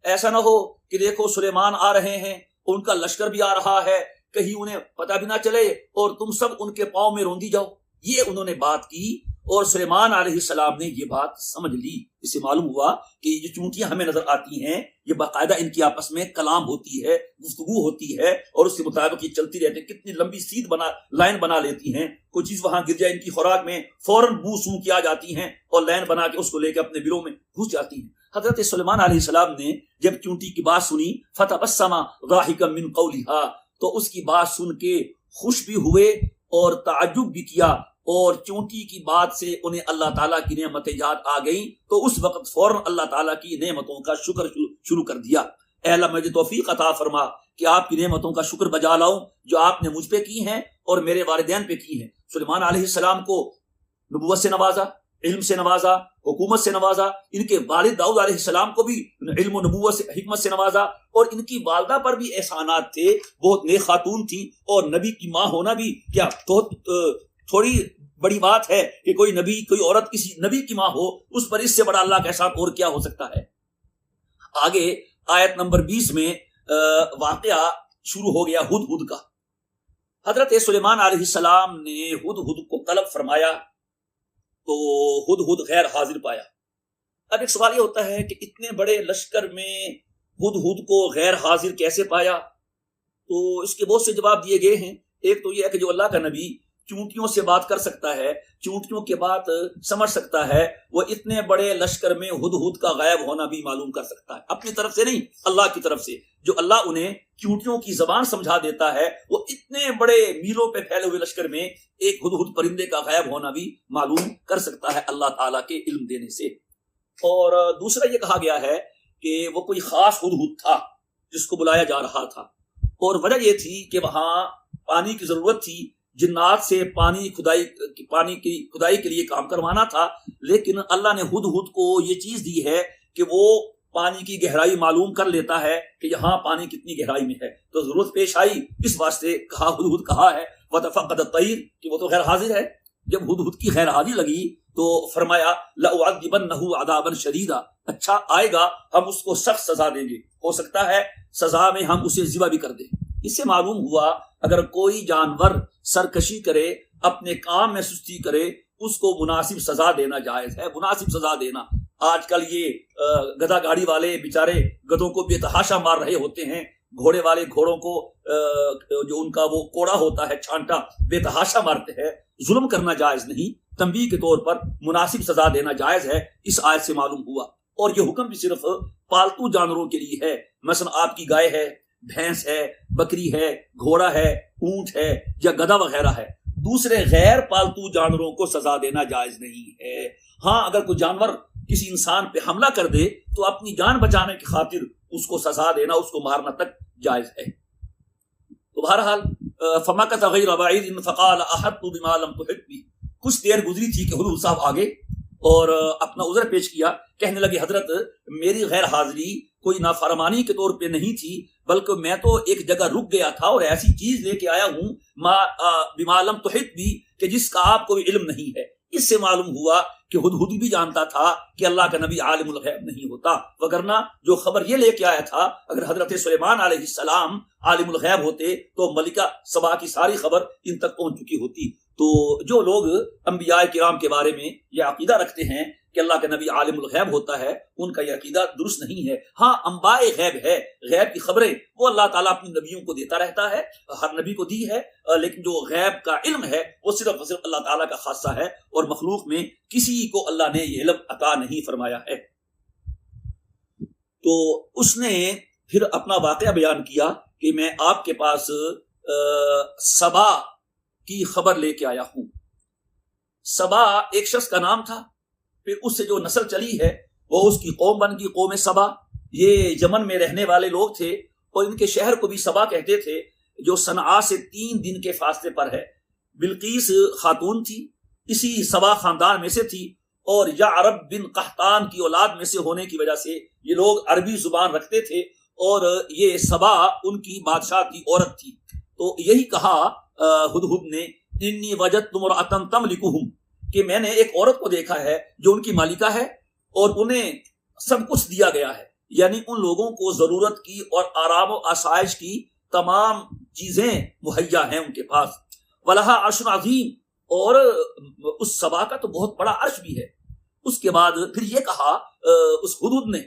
A: ایسا نہ ہو کہ دیکھو سلیمان آ رہے ہیں، ان کا لشکر بھی آ رہا ہے، کہیں انہیں پتہ بھی نہ چلے اور تم سب ان کے پاؤں میں روندی جاؤ۔ یہ انہوں نے بات کی، اور سلیمان علیہ السلام نے یہ بات سمجھ لی۔ اس سے معلوم ہوا کہ یہ چونٹیاں ہمیں نظر آتی ہیں، یہ باقاعدہ ان کی آپس میں کلام ہوتی ہے، گفتگو ہوتی ہے، اور اس کے مطابق یہ چلتی رہتی ہیں، کتنی لمبی سیدھ لائن بنا لیتی ہیں، کوئی چیز وہاں گر جائے ان کی خوراک میں فوراً بو سو کیا جاتی ہیں اور لائن بنا کے اس کو لے کے اپنے بلوں میں گھس جاتی ہیں۔ حضرت سلیمان علیہ السلام نے جب چونٹی کی بات سنی، فتبسم ضاحکا من قولها، تو اس کی بات سن کے خوش بھی ہوئے اور تعجب بھی کیا، اور چونٹی کی بات سے انہیں اللہ تعالیٰ کی نعمتیں یاد آ گئیں، تو اس وقت فوراً اللہ تعالیٰ کی نعمتوں کا شکر شروع کر دیا۔ اے اللہ مجھے توفیق عطا فرما کہ آپ کی نعمتوں کا شکر بجا لاؤں جو آپ نے مجھ پہ کی ہیں اور میرے والدین پہ کی ہیں۔ سلیمان علیہ السلام کو نبوت سے نوازا، علم سے نوازا، حکومت سے نوازا، ان کے والد داؤد علیہ السلام کو بھی علم و نبوت سے، حکمت سے نوازا، اور ان کی والدہ پر بھی احسانات تھے، بہت نیک خاتون تھی، اور نبی کی ماں ہونا بھی کیا تھوڑی بڑی بات ہے کہ کوئی نبی، کوئی عورت کسی نبی کی ماں ہو، اس پر اس سے بڑا اللہ کا احسان اور کیا ہو سکتا ہے۔ آگے آیت نمبر 20 میں واقعہ شروع ہو گیا ہدہد کا۔ حضرت سلیمان علیہ السلام نے ہدہد کو طلب فرمایا تو ہدہد غیر حاضر پایا۔ اب ایک سوال یہ ہوتا ہے کہ اتنے بڑے لشکر میں ہدہد کو غیر حاضر کیسے پایا؟ تو اس کے بہت سے جواب دیے گئے ہیں۔ ایک تو یہ ہے کہ جو اللہ کا نبی چونٹیوں سے بات کر سکتا ہے، چونٹیوں کے بات سمجھ سکتا ہے، وہ اتنے بڑے لشکر میں ہدہد کا غائب ہونا بھی معلوم کر سکتا ہے، اپنی طرف سے نہیں، اللہ کی طرف سے۔ جو اللہ انہیں چونٹیوں کی زبان سمجھا دیتا ہے، وہ اتنے بڑے میلوں پہ پھیلے ہوئے لشکر میں ایک ہدہد پرندے کا غائب ہونا بھی معلوم کر سکتا ہے اللہ تعالیٰ کے علم دینے سے۔ اور دوسرا یہ کہا گیا ہے کہ وہ کوئی خاص ہدہد تھا جس کو بلایا جا رہا تھا، اور وجہ یہ تھی کہ وہاں پانی کی ضرورت تھی، جنات سے پانی کی کھدائی کے لیے کام کروانا تھا، لیکن اللہ نے ہدہد کو یہ چیز دی ہے کہ وہ پانی کی گہرائی معلوم کر لیتا ہے کہ یہاں پانی کتنی گہرائی میں ہے، تو ضرورت پیش آئی، اس واسطے کہا ہدہد کہا ہے۔ وتفقد الطیر، کہ وہ تو غیر حاضر ہے۔ جب ہدہد کی غیر حاضری لگی تو فرمایا لأعذبنہ عذابا شدیدا، اچھا آئے گا ہم اس کو سخت سزا دیں گے، ہو سکتا ہے سزا میں ہم اسے ذبح بھی کر دیں۔ اس سے معلوم ہوا اگر کوئی جانور سرکشی کرے، اپنے کام میں سستی کرے، اس کو مناسب سزا دینا جائز ہے۔ مناسب سزا دینا، آج کل یہ گدھا گاڑی والے بیچارے گدھوں کو بے تحاشا مار رہے ہوتے ہیں، گھوڑے والے گھوڑوں کو جو ان کا وہ کوڑا ہوتا ہے چھانٹا، بے تحاشا مارتے ہیں۔ ظلم کرنا جائز نہیں، تنبیہ کے طور پر مناسب سزا دینا جائز ہے، اس آیت سے معلوم ہوا۔ اور یہ حکم بھی صرف پالتو جانوروں کے لیے ہے، مثلا آپ کی گائے ہے، بھینس ہے، بکری ہے، گھوڑا ہے، اونٹ ہے یا گدھا وغیرہ ہے، دوسرے غیر پالتو جانوروں کو سزا دینا جائز نہیں ہے۔ ہاں اگر کوئی جانور کسی انسان پہ حملہ کر دے تو اپنی جان بچانے کی خاطر اس کو سزا دینا، اس کو مارنا تک جائز ہے۔ تو بہرحال فمکث غیر بعید فقال احطت بما لم تحط به، کچھ دیر گزری تھی کہ حضور صاحب آگے اور اپنا عذر پیش کیا، کہنے لگے حضرت میری غیر حاضری کوئی نافرمانی کے طور پہ نہیں تھی، بلکہ میں تو ایک جگہ رک گیا تھا اور ایسی چیز لے کے آیا ہوں بما لم تحط به، کہ جس کا آپ کو علم نہیں ہے۔ اس سے معلوم ہوا کہ ہدہد بھی جانتا تھا کہ اللہ کا نبی عالم الغیب نہیں ہوتا، وگرنہ جو خبر یہ لے کے آیا تھا، اگر حضرت سلیمان علیہ السلام عالم الغیب ہوتے تو ملکہ سبا کی ساری خبر ان تک پہنچ چکی ہوتی۔ تو جو لوگ انبیاء کرام کے بارے میں یہ عقیدہ رکھتے ہیں کہ اللہ کا نبی عالم الغیب ہوتا ہے، ان کا یہ عقیدہ درست نہیں ہے۔ ہاں انباء غیب ہے، غیب کی خبریں وہ اللہ تعالیٰ اپنے نبیوں کو دیتا رہتا ہے، ہر نبی کو دی ہے، لیکن جو غیب کا علم ہے وہ صرف اور صرف اللہ تعالیٰ کا خاصہ ہے، اور مخلوق میں کسی کو اللہ نے یہ علم عطا نہیں فرمایا ہے۔ تو اس نے پھر اپنا واقعہ بیان کیا کہ میں آپ کے پاس سبا کی خبر لے کے آیا ہوں۔ سبا ایک شخص کا نام تھا، پھر اس سے جو نسل چلی ہے وہ اس کی قوم بن گئی، قوم سبا۔ یہ یمن میں رہنے والے لوگ تھے اور ان کے شہر کو بھی سبا کہتے تھے، جو صنعاء سے 3 دن کے فاصلے پر ہے۔ بلقیس خاتون تھی، اسی سبا خاندان میں سے تھی، اور یعرب بن قحطان کی اولاد میں سے ہونے کی وجہ سے یہ لوگ عربی زبان رکھتے تھے، اور یہ سبا ان کی بادشاہ کی عورت تھی۔ تو یہی کہا ہدہد نے، انی وجدت امرأۃ تملکہم، کہ میں نے ایک عورت کو دیکھا ہے جو ان کی مالکہ ہے اور انہیں سب کچھ دیا گیا ہے، یعنی ان لوگوں کو ضرورت کی اور آرام و آسائش کی تمام چیزیں مہیا ہیں ان کے پاس۔ وَلَهَا عَرْشٌ عَظِيمٌ، اور اس سبا کا تو بہت بڑا عرش بھی ہے۔ اس کے بعد پھر یہ کہا اس ہدہد نے،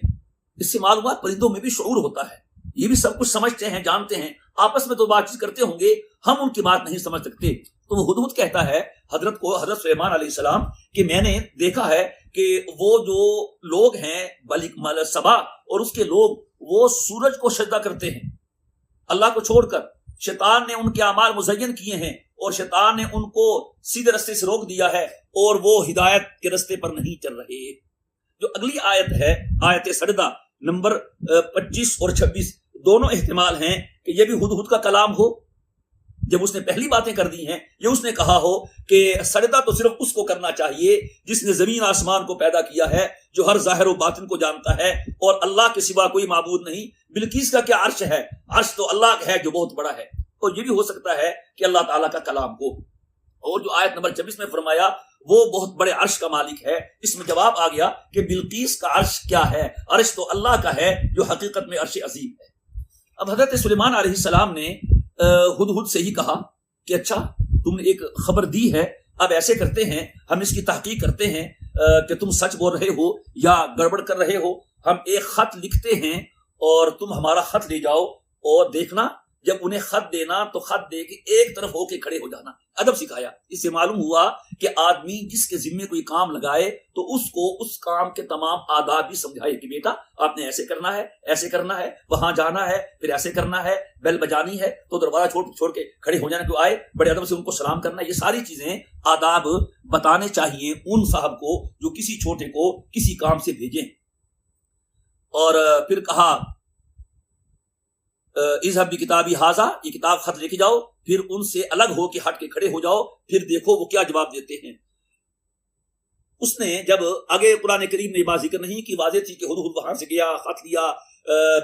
A: اس سے معلوم ہوا پرندوں میں بھی شعور ہوتا ہے، یہ بھی سب کچھ سمجھتے ہیں، جانتے ہیں، آپس میں تو بات چیت کرتے ہوں گے، ہم ان کی بات نہیں سمجھ سکتے۔ تو وہ ہدہد کہتا ہے حضرت سلیمان علیہ السلام کہ میں نے دیکھا ہے کہ وہ جو لوگ ہیں سبا اور اس کے لوگ، وہ سورج کو سجدہ کرتے ہیں اللہ کو چھوڑ کر۔ شیطان نے ان کے اعمال مزین کیے ہیں اور شیطان نے ان کو سیدھے رستے سے روک دیا ہے، اور وہ ہدایت کے رستے پر نہیں چل رہے۔ جو اگلی آیت ہے، آیت سجدہ نمبر 25 اور 26، دونوں احتمال ہیں کہ یہ بھی ہدہد کا کلام ہو، جب اس نے پہلی باتیں کر دی ہیں، یہ اس نے کہا ہو کہ سجدہ تو صرف اس کو کرنا چاہیے جس نے زمین آسمان کو پیدا کیا ہے، جو ہر ظاہر و باطن کو جانتا ہے، اور اللہ کے سوا کوئی معبود نہیں۔ بلقیس کا کیا عرش ہے؟ عرش تو اللہ کا ہے جو بہت بڑا ہے، اور یہ بھی ہو سکتا ہے کہ اللہ تعالیٰ کا کلام ہو۔ اور جو آیت نمبر 26 میں فرمایا وہ بہت بڑے عرش کا مالک ہے، اس میں جواب آ گیا کہ بلقیس کا عرش کیا ہے؟ عرش تو اللہ کا ہے جو حقیقت میں عرش عظیم ہے۔ اب حضرت سلیمان علیہ السلام نے ہدہد سے ہی کہا کہ اچھا تم نے ایک خبر دی ہے، اب ایسے کرتے ہیں، ہم اس کی تحقیق کرتے ہیں کہ تم سچ بول رہے ہو یا گڑبڑ کر رہے ہو۔ ہم ایک خط لکھتے ہیں اور تم ہمارا خط لے جاؤ، اور دیکھنا جب انہیں خط دینا تو خط دے کے ایک طرف ہو کے کھڑے ہو جانا۔ ادب سکھایا۔ اس سے معلوم ہوا کہ آدمی جس کے ذمے کوئی کام لگائے تو اس کو اس کام کے تمام آداب بھی سمجھائے کہ بیٹا آپ نے ایسے کرنا ہے، ایسے کرنا ہے، وہاں جانا ہے، پھر ایسے کرنا ہے، بیل بجانی ہے تو دروازہ چھوڑ کے کھڑے ہو جانا، جو آئے بڑے ادب سے ان کو سلام کرنا۔ یہ ساری چیزیں آداب بتانے چاہیے ان صاحب کو جو کسی چھوٹے کو کسی کام سے بھیجیں۔ اور پھر کہا اذهب بکتابی ھذا، یہ کتاب خط لے کے جاؤ، پھر ان سے الگ ہو کے ہٹ کے کھڑے ہو جاؤ، پھر دیکھو وہ کیا جواب دیتے ہیں۔ اس نے جب آگے قرآن کریم نے یہ بات ذکر نہیں کی، واضح تھی کہ ہدہد وہاں سے گیا، خط لیا،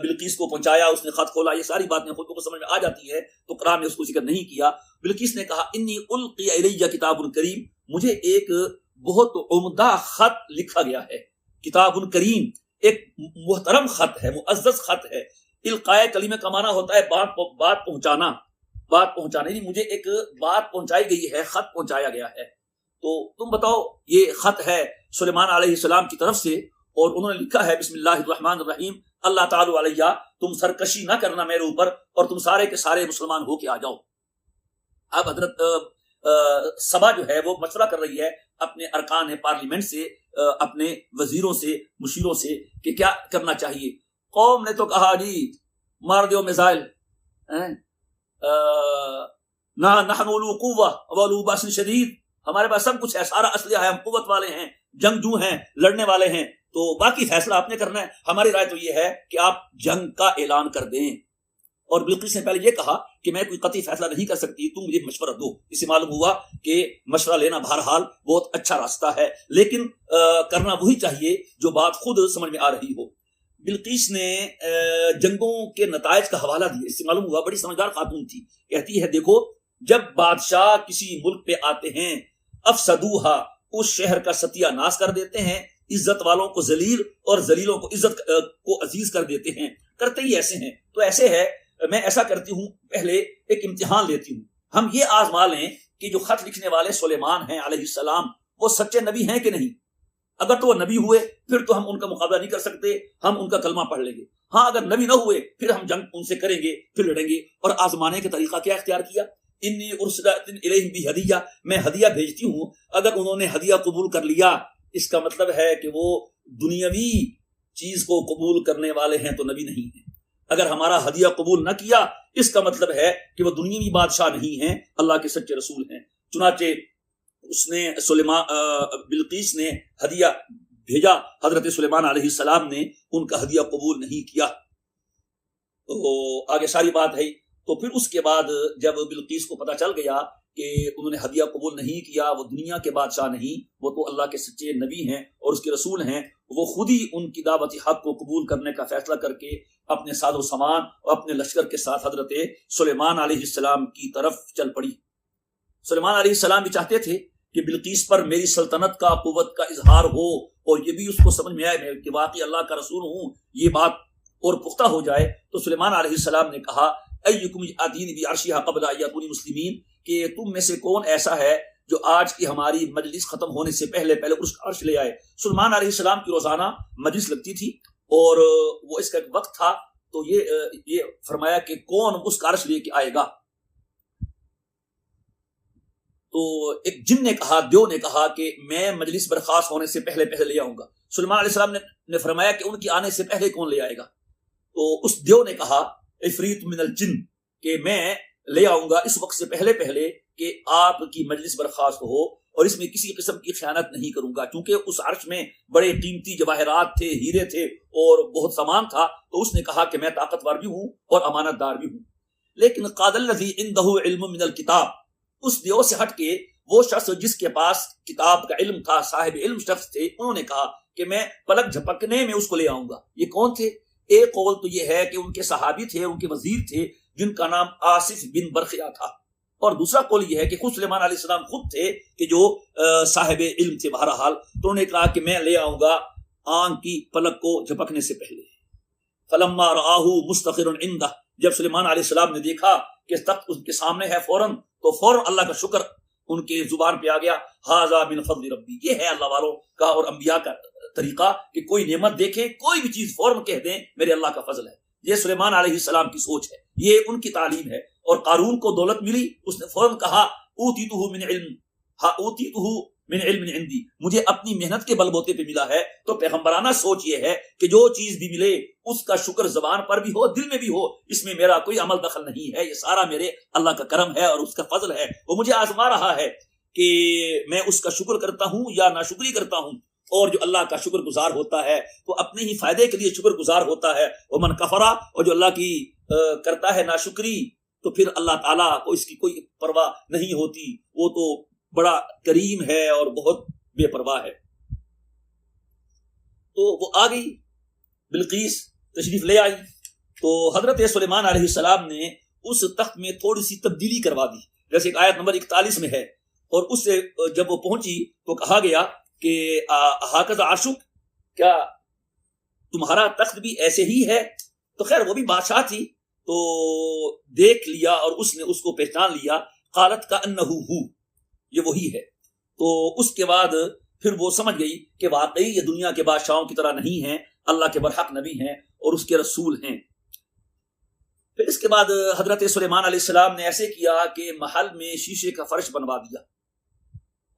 A: بلقیس کو پہنچایا، اس نے خط کھولا، یہ ساری باتیں خود کو سمجھ میں آ جاتی ہے، تو قرآن نے اس کو ذکر نہیں کیا۔ بلقیس نے کہا انی القی الی کتاب کریم، مجھے ایک بہت عمدہ خط لکھا گیا ہے۔ کتاب کریم ایک محترم خط ہے، معزز خط ہے۔ القائے کلمہ کا معنی ہوتا ہے بات پہنچانا، یعنی مجھے ایک بات پہنچائی گئی ہے، خط پہنچایا گیا ہے۔ تو تم بتاؤ، یہ خط ہے سلیمان علیہ السلام کی طرف سے، اور انہوں نے لکھا ہے بسم اللہ الرحمن الرحیم، اللہ تعالی علیہ، تم سرکشی نہ کرنا میرے اوپر، اور تم سارے کے سارے مسلمان ہو کے آ جاؤ۔ اب حضرت سبا جو ہے وہ مشورہ کر رہی ہے اپنے ارکان پارلیمنٹ سے، اپنے وزیروں سے، مشیروں سے کہ کیا کرنا چاہیے۔ قوم نے تو کہا جی مار دیو میزائل، نحن اولو قوہ واولو باس شدید، ہمارے پاس سب کچھ ہے، سارا اسلحہ ہے، ہم قوت والے ہیں، جنگجو ہیں، لڑنے والے ہیں، تو باقی فیصلہ آپ نے کرنا ہے۔ ہماری رائے تو یہ ہے کہ آپ جنگ کا اعلان کر دیں۔ اور بلقیس نے پہلے یہ کہا کہ میں کوئی قطعی فیصلہ نہیں کر سکتی، تم مجھے مشورہ دو۔ اس سے معلوم ہوا کہ مشورہ لینا بہرحال بہت اچھا راستہ ہے، لیکن کرنا وہی چاہیے جو بات خود سمجھ میں آ رہی ہو۔ بلقیس نے جنگوں کے نتائج کا حوالہ دیا، اس سے معلوم ہوا بڑی سمجھدار خاتون تھی۔ کہتی ہے دیکھو، جب بادشاہ کسی ملک پہ آتے ہیں افسدوہا، اس شہر کا ستیہ ناش کر دیتے ہیں، عزت والوں کو ذلیل اور ذلیلوں کو عزت کو عزیز کر دیتے ہیں، کرتے ہی ایسے ہیں۔ تو ایسے ہے، میں ایسا کرتی ہوں، پہلے ایک امتحان لیتی ہوں، ہم یہ آزما لیں کہ جو خط لکھنے والے سلیمان ہیں علیہ السلام وہ سچے نبی ہیں کہ نہیں۔ اگر تو وہ نبی ہوئے پھر تو ہم ان کا مقابلہ نہیں کر سکتے، ہم ان کا کلمہ پڑھ لیں گے۔ ہاں اگر نبی نہ ہوئے پھر ہم جنگ ان سے کریں گے، پھر لڑیں گے۔ اور آزمانے کا طریقہ کیا اختیار کیا؟ انی ارسلت الیہم بہدیہ، میں ہدیہ بھیجتی ہوں، اگر انہوں نے ہدیہ قبول کر لیا اس کا مطلب ہے کہ وہ دنیاوی چیز کو قبول کرنے والے ہیں تو نبی نہیں ہیں۔ اگر ہمارا ہدیہ قبول نہ کیا اس کا مطلب ہے کہ وہ دنیاوی بادشاہ نہیں ہیں، اللہ کے سچے رسول ہیں۔ چنانچہ اس نے بلقیس نے ہدیہ بھیجا، حضرت سلیمان علیہ السلام نے ان کا ہدیہ قبول نہیں کیا۔ تو آگے ساری بات ہے۔ تو پھر اس کے بعد جب بلقیس کو پتہ چل گیا کہ انہوں نے ہدیہ قبول نہیں کیا، وہ دنیا کے بادشاہ نہیں، وہ تو اللہ کے سچے نبی ہیں اور اس کے رسول ہیں، وہ خود ہی ان کی دعوت حق کو قبول کرنے کا فیصلہ کر کے اپنے ساز و سامان اور اپنے لشکر کے ساتھ حضرت سلیمان علیہ السلام کی طرف چل پڑی۔ سلیمان علیہ السلام بھی چاہتے تھے کہ بلقیس پر میری سلطنت کا، قوت کا اظہار ہو، اور یہ بھی اس کو سمجھ میں آئے کہ واقعی اللہ کا رسول ہوں، یہ بات اور پختہ ہو جائے۔ تو سلیمان علیہ السلام نے کہا ایکم یاتینی بعرشھا قبل ان یاتونی مسلمین، کہ تم میں سے کون ایسا ہے جو آج کی ہماری مجلس ختم ہونے سے پہلے اس کا عرش لے آئے۔ سلیمان علیہ السلام کی روزانہ مجلس لگتی تھی اور وہ اس کا ایک وقت تھا، تو یہ فرمایا کہ کون اس کا عرش لے کے آئے گا۔ تو ایک جن نے کہا، دیو نے کہا کہ میں مجلس برخاست ہونے سے پہلے لے آؤں گا۔ سلیمان علیہ السلام نے فرمایا کہ ان کی آنے سے پہلے کون لے آئے گا؟ تو اس دیو نے کہا عفریت من الجن، کہ میں لے آؤں گا اس وقت سے پہلے کہ آپ کی مجلس برخاست ہو، اور اس میں کسی قسم کی خیانت نہیں کروں گا، کیونکہ اس عرش میں بڑے قیمتی جواہرات تھے، ہیرے تھے اور بہت سامان تھا۔ تو اس نے کہا کہ میں طاقتور بھی ہوں اور امانت دار بھی ہوں۔ لیکن قاد الذی عنده علم من الکتاب، اس دیو سے ہٹ کے وہ شخص جس کے پاس کتاب کا علم تھا، صاحب علم شخص تھے، انہوں نے کہا کہ میں پلک جھپکنے میں اس کو لے آؤں گا۔ یہ کون تھے؟ ایک قول تو یہ ہے کہ ان کے صحابی تھے، ان کے وزیر تھے جن کا نام آصف بن برخیہ تھا، اور دوسرا قول یہ ہے کہ خود سلیمان علیہ السلام خود تھے کہ جو صاحب علم تھے۔ بہرحال تو انہوں نے کہا کہ میں لے آؤں گا آنکھ کی پلک کو جھپکنے سے پہلے۔ فلما رآہ مستقر عندہ، جب سلیمان علیہ السلام نے دیکھا کہ تخت ان کے سامنے ہے تو فوراً اللہ کا شکر ان کے زبان پہ آ گیا، ھذا من فضل ربی، یہ ہے اللہ والوں کا اور انبیاء کا طریقہ کہ کوئی نعمت دیکھیں، کوئی بھی چیز فوراً کہہ دیں میرے اللہ کا فضل ہے۔ یہ سلیمان علیہ السلام کی سوچ ہے، یہ ان کی تعلیم ہے۔ اور قارون کو دولت ملی، اس نے فوراً کہا اوتیتہ من علم، اوتیتہ من علم عندی، مجھے اپنی محنت کے بل بوتے پہ ملا ہے۔ تو پیغمبرانہ سوچ یہ ہے کہ جو چیز بھی ملے اس کا شکر زبان پر بھی ہو، دل میں بھی ہو، اس میں میرا کوئی عمل دخل نہیں ہے، یہ سارا میرے اللہ کا کرم ہے اور اس کا فضل ہے۔ وہ مجھے آزما رہا ہے کہ میں اس کا شکر کرتا ہوں یا ناشکری کرتا ہوں، اور جو اللہ کا شکر گزار ہوتا ہے وہ اپنے ہی فائدے کے لیے شکر گزار ہوتا ہے۔ ومن کفرا، اور جو اللہ کی کرتا ہے ناشکری تو پھر اللہ تعالیٰ کو اس کی کوئی پرواہ نہیں ہوتی، وہ تو بڑا کریم ہے اور بہت بے پرواہ ہے۔ تو وہ آ گئی، بلقیس تشریف لے آئی، تو حضرت سلیمان علیہ السلام نے اس تخت میں تھوڑی سی تبدیلی کروا دی، جیسے کہ آیت نمبر 41 میں ہے۔ اور اس سے جب وہ پہنچی تو کہا گیا کہ ہاکذا عرشک، کیا تمہارا تخت بھی ایسے ہی ہے؟ تو خیر وہ بھی بادشاہ تھی، تو دیکھ لیا اور اس نے اس کو پہچان لیا۔ قالت کأنہ ہو، یہ وہی ہے۔ تو اس کے بعد پھر وہ سمجھ گئی کہ واقعی یہ دنیا کے بادشاہوں کی طرح نہیں ہیں، اللہ کے برحق نبی ہیں اور اس کے رسول ہیں۔ پھر اس کے بعد حضرت سلیمان علیہ السلام نے ایسے کیا کہ محل میں شیشے کا فرش بنوا دیا،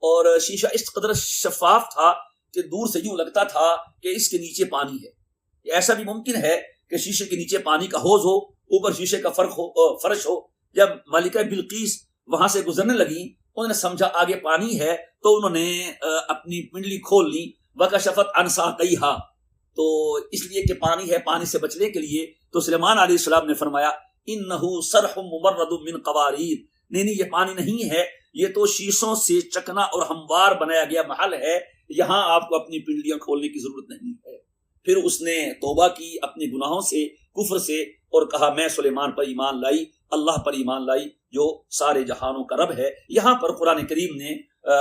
A: اور شیشہ اس قدر شفاف تھا کہ دور سے یوں لگتا تھا کہ اس کے نیچے پانی ہے۔ ایسا بھی ممکن ہے کہ شیشے کے نیچے پانی کا حوض ہو، اوپر شیشے کا فرش ہو۔ جب ملکہ بلقیس وہاں سے گزرنے لگی، انہوں نے سمجھا آگے پانی ہے، تو انہوں نے اپنی پنڈلی کھول لی، وکشفت عن ساقیہا، تو اس لیے کہ پانی ہے، پانی سے بچنے کے لیے۔ تو سلیمان علیہ السلام نے فرمایا انہ صرح ممرد من قواریر، نہیں یہ پانی نہیں ہے، یہ تو شیشوں سے چکنا اور ہموار بنایا گیا محل ہے، یہاں آپ کو اپنی پنڈلیاں کھولنے کی ضرورت نہیں ہے۔ پھر اس نے توبہ کی اپنے گناہوں سے، کفر سے، اور کہا میں سلیمان پر ایمان لائی، اللہ پر ایمان لائی جو سارے جہانوں کا رب ہے۔ یہاں پر قرآن کریم نے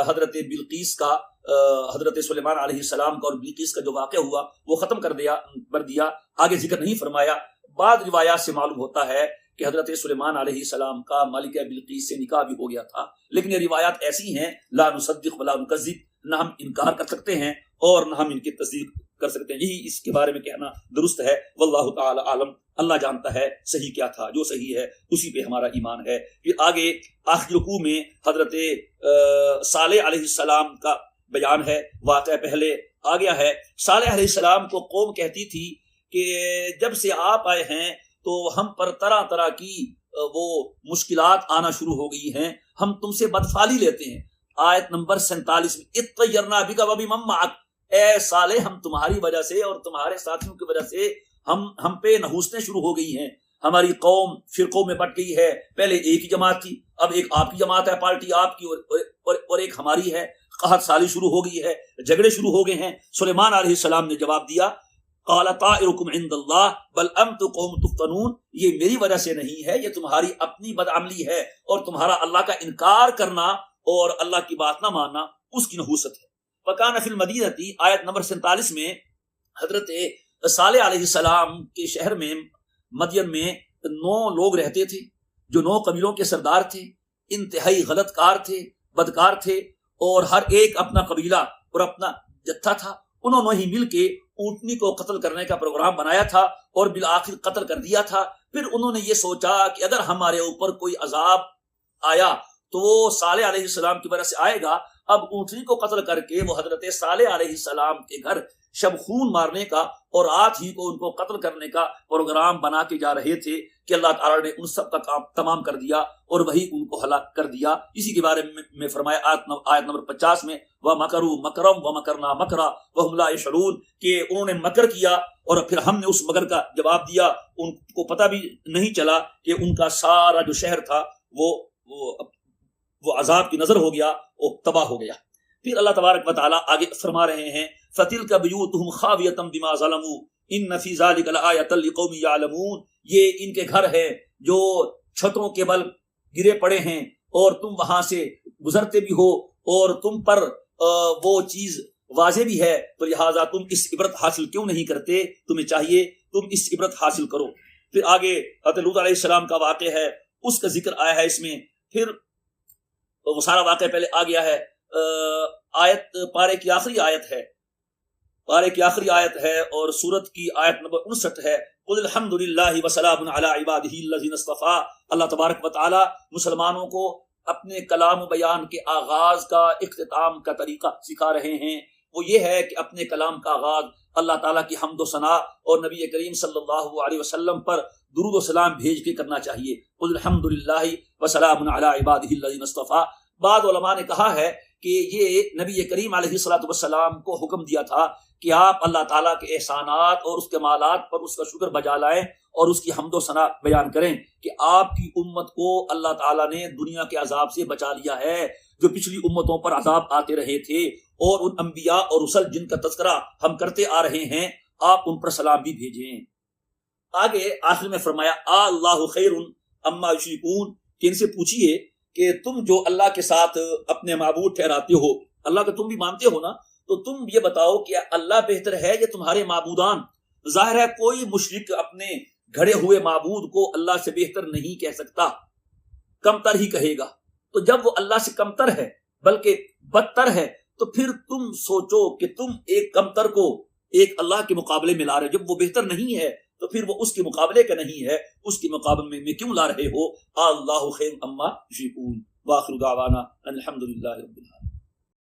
A: حضرت بلقیس کا حضرت سلیمان علیہ السلام کا اور بلقیس کا جو واقعہ ہوا وہ ختم کر دیا، آگے ذکر نہیں فرمایا۔ بعض روایات سے معلوم ہوتا ہے کہ حضرت سلیمان علیہ السلام کا ملکہ بلقیس سے نکاح بھی ہو گیا تھا، لیکن یہ روایات ایسی ہیں لا نصدق ولا نکذب، نہ ہم انکار کر سکتے ہیں اور نہ ہم ان کی تصدیق کر سکتے ہیں، یہی اس کے بارے میں کہنا درست ہے۔ واللہ تعالی عالم، اللہ جانتا ہے صحیح کیا تھا، جو صحیح ہے اسی پہ ہمارا ایمان ہے۔ پھر آگے آخری رکوع میں حضرت صالح علیہ السلام کا بیان ہے، واقعہ پہلے آ گیا ہے۔ صالح علیہ السلام کو قوم کہتی تھی کہ جب سے آپ آئے ہیں تو ہم پر طرح طرح کی وہ مشکلات آنا شروع ہو گئی ہیں، ہم تم سے بدفعلی لیتے ہیں۔ آیت نمبر 47 میں اطیرنا بک وبمن معک، اے صالح ہم تمہاری وجہ سے اور تمہارے ساتھیوں کی وجہ سے ہم پہ نحوستیں شروع ہو گئی ہیں، ہماری قوم فرقوں میں بٹ گئی ہے، پہلے ایک ہی جماعت تھی، اب ایک آپ کی جماعت ہے، پارٹی آپ کی اور ایک ہماری ہے، قحط سالی شروع ہو گئی ہے، جھگڑے شروع ہو گئے ہیں۔ سلیمان علیہ السلام نے جواب دیا قال طائرکم عند اللہ بل انتم قوم تفتنون، یہ میری وجہ سے نہیں ہے، یہ تمہاری اپنی بدعملی ہے اور تمہارا اللہ کا انکار کرنا اور اللہ کی بات نہ ماننا اس کی نحوست ہے۔ وکان فی المدینہ، آیت نمبر 47 میں حضرت صالح علیہ السلام کے شہر میں مدین میں 9 لوگ رہتے تھے جو 9 قبیلوں کے سردار تھے، انتہائی غلط کار تھے، بدکار تھے، اور ہر ایک اپنا قبیلہ اور اپنا جتھا تھا۔ انہوں نے ہی مل کے اونٹنی کو قتل کرنے کا پروگرام بنایا تھا اور بالآخر قتل کر دیا تھا۔ پھر انہوں نے یہ سوچا کہ اگر ہمارے اوپر کوئی عذاب آیا تو وہ صالح علیہ السلام کی وجہ سے آئے گا۔ اب اونٹنی کو قتل کر کے وہ حضرت صالح علیہ السلام کے گھر شب خون مارنے کا اور رات ہی کو ان کو قتل کرنے کا پروگرام بنا کے جا رہے تھے کہ اللہ تعالیٰ نے ان سب کا کام تمام کر دیا اور وہی ان کو ہلاک کر دیا۔ اسی کے بارے میں فرمایا آیت نمبر 50 میں وَمَكَرُوا مَكْرًا وَمَكَرْنَا مَكْرًا وَهُمْ لَا يَشْعُرُونَ، کہ انہوں نے مکر کیا اور پھر ہم نے اس مکر کا جواب دیا، ان کو پتہ بھی نہیں چلا کہ ان کا سارا جو شہر تھا وہ عذاب کی نظر ہو گیا، وہ تباہ ہو گیا۔ پھر اللہ تبارک و تعالیٰ آگے فرما رہے ہیں فَتِلْكَ بِيُوتُهُمْ خَاوِيَةً بِمَا ظَلَمُوا إِنَّ فِي ذَلِكَ لَآيَةً لِقَوْمٍ يَعْلَمُونَ، یہ ان کے گھر ہے جو چھتوں کے بل گرے پڑے ہیں اور تم وہاں سے گزرتے بھی ہو اور تم پر وہ چیز واضح بھی ہے، تو لہٰذا تم اس عبرت حاصل کیوں نہیں کرتے؟ تمہیں چاہیے تم اس عبرت حاصل کرو۔ پھر آگے حضرت لوط علیہ السلام کا واقعہ ہے، اس کا ذکر آیا ہے اس میں۔ پھر وہ سارا واقعہ پہلے آ گیا ہے، پارے کی آخری آیت ہے اور سورت کی آیت نمبر 59 ہے۔ قل الحمد للہ وسلام علی عبادہ الذین اصطفیٰ، اللہ تبارک و تعالی مسلمانوں کو اپنے کلام و بیان کے آغاز کا، اختتام کا طریقہ سکھا رہے ہیں۔ وہ یہ ہے کہ اپنے کلام کا آغاز اللہ تعالیٰ کی حمد و ثنا اور نبی کریم صلی اللہ علیہ وسلم پر درود و سلام بھیج کے کرنا چاہیے۔ قل الحمد للہ وسلام علی عبادہ الذین اصطفیٰ۔ بعض علماء نے کہا ہے کہ یہ نبی کریم علیہ الصلوۃ والسلام کو حکم دیا تھا کہ آپ اللہ تعالیٰ کے احسانات اور اس کے کمالات پر اس کا شکر بجا لائیں اور اس کی حمد و ثنا بیان کریں کہ آپ کی امت کو اللہ تعالیٰ نے دنیا کے عذاب سے بچا لیا ہے، جو پچھلی امتوں پر عذاب آتے رہے تھے، اور ان انبیاء اور رسل جن کا تذکرہ ہم کرتے آ رہے ہیں آپ ان پر سلام بھی بھیجیں۔ آگے آخر میں فرمایا اللہ خیر اما یشرکون، کہ ان سے پوچھئے کہ تم جو اللہ کے ساتھ اپنے معبود ٹھہراتے ہو، اللہ کا تم بھی مانتے ہو نا، تو تم یہ بتاؤ کہ اللہ بہتر ہے یا تمہارے معبودان؟ ظاہر ہے کوئی مشرک اپنے گھڑے ہوئے معبود کو اللہ سے بہتر نہیں کہہ سکتا، کمتر ہی کہے گا۔ تو جب وہ اللہ سے کمتر ہے بلکہ بدتر ہے، تو پھر تم سوچو کہ تم ایک کمتر کو ایک اللہ کے مقابلے میں لا رہے، جب وہ بہتر نہیں ہے تو پھر وہ اس کے مقابلے کا نہیں ہے، اس کے مقابلے میں کیوں لا رہے ہو؟ اللہ خیر اما یشرکون۔ وآخر دعوانا الحمد للہ رب العالمین۔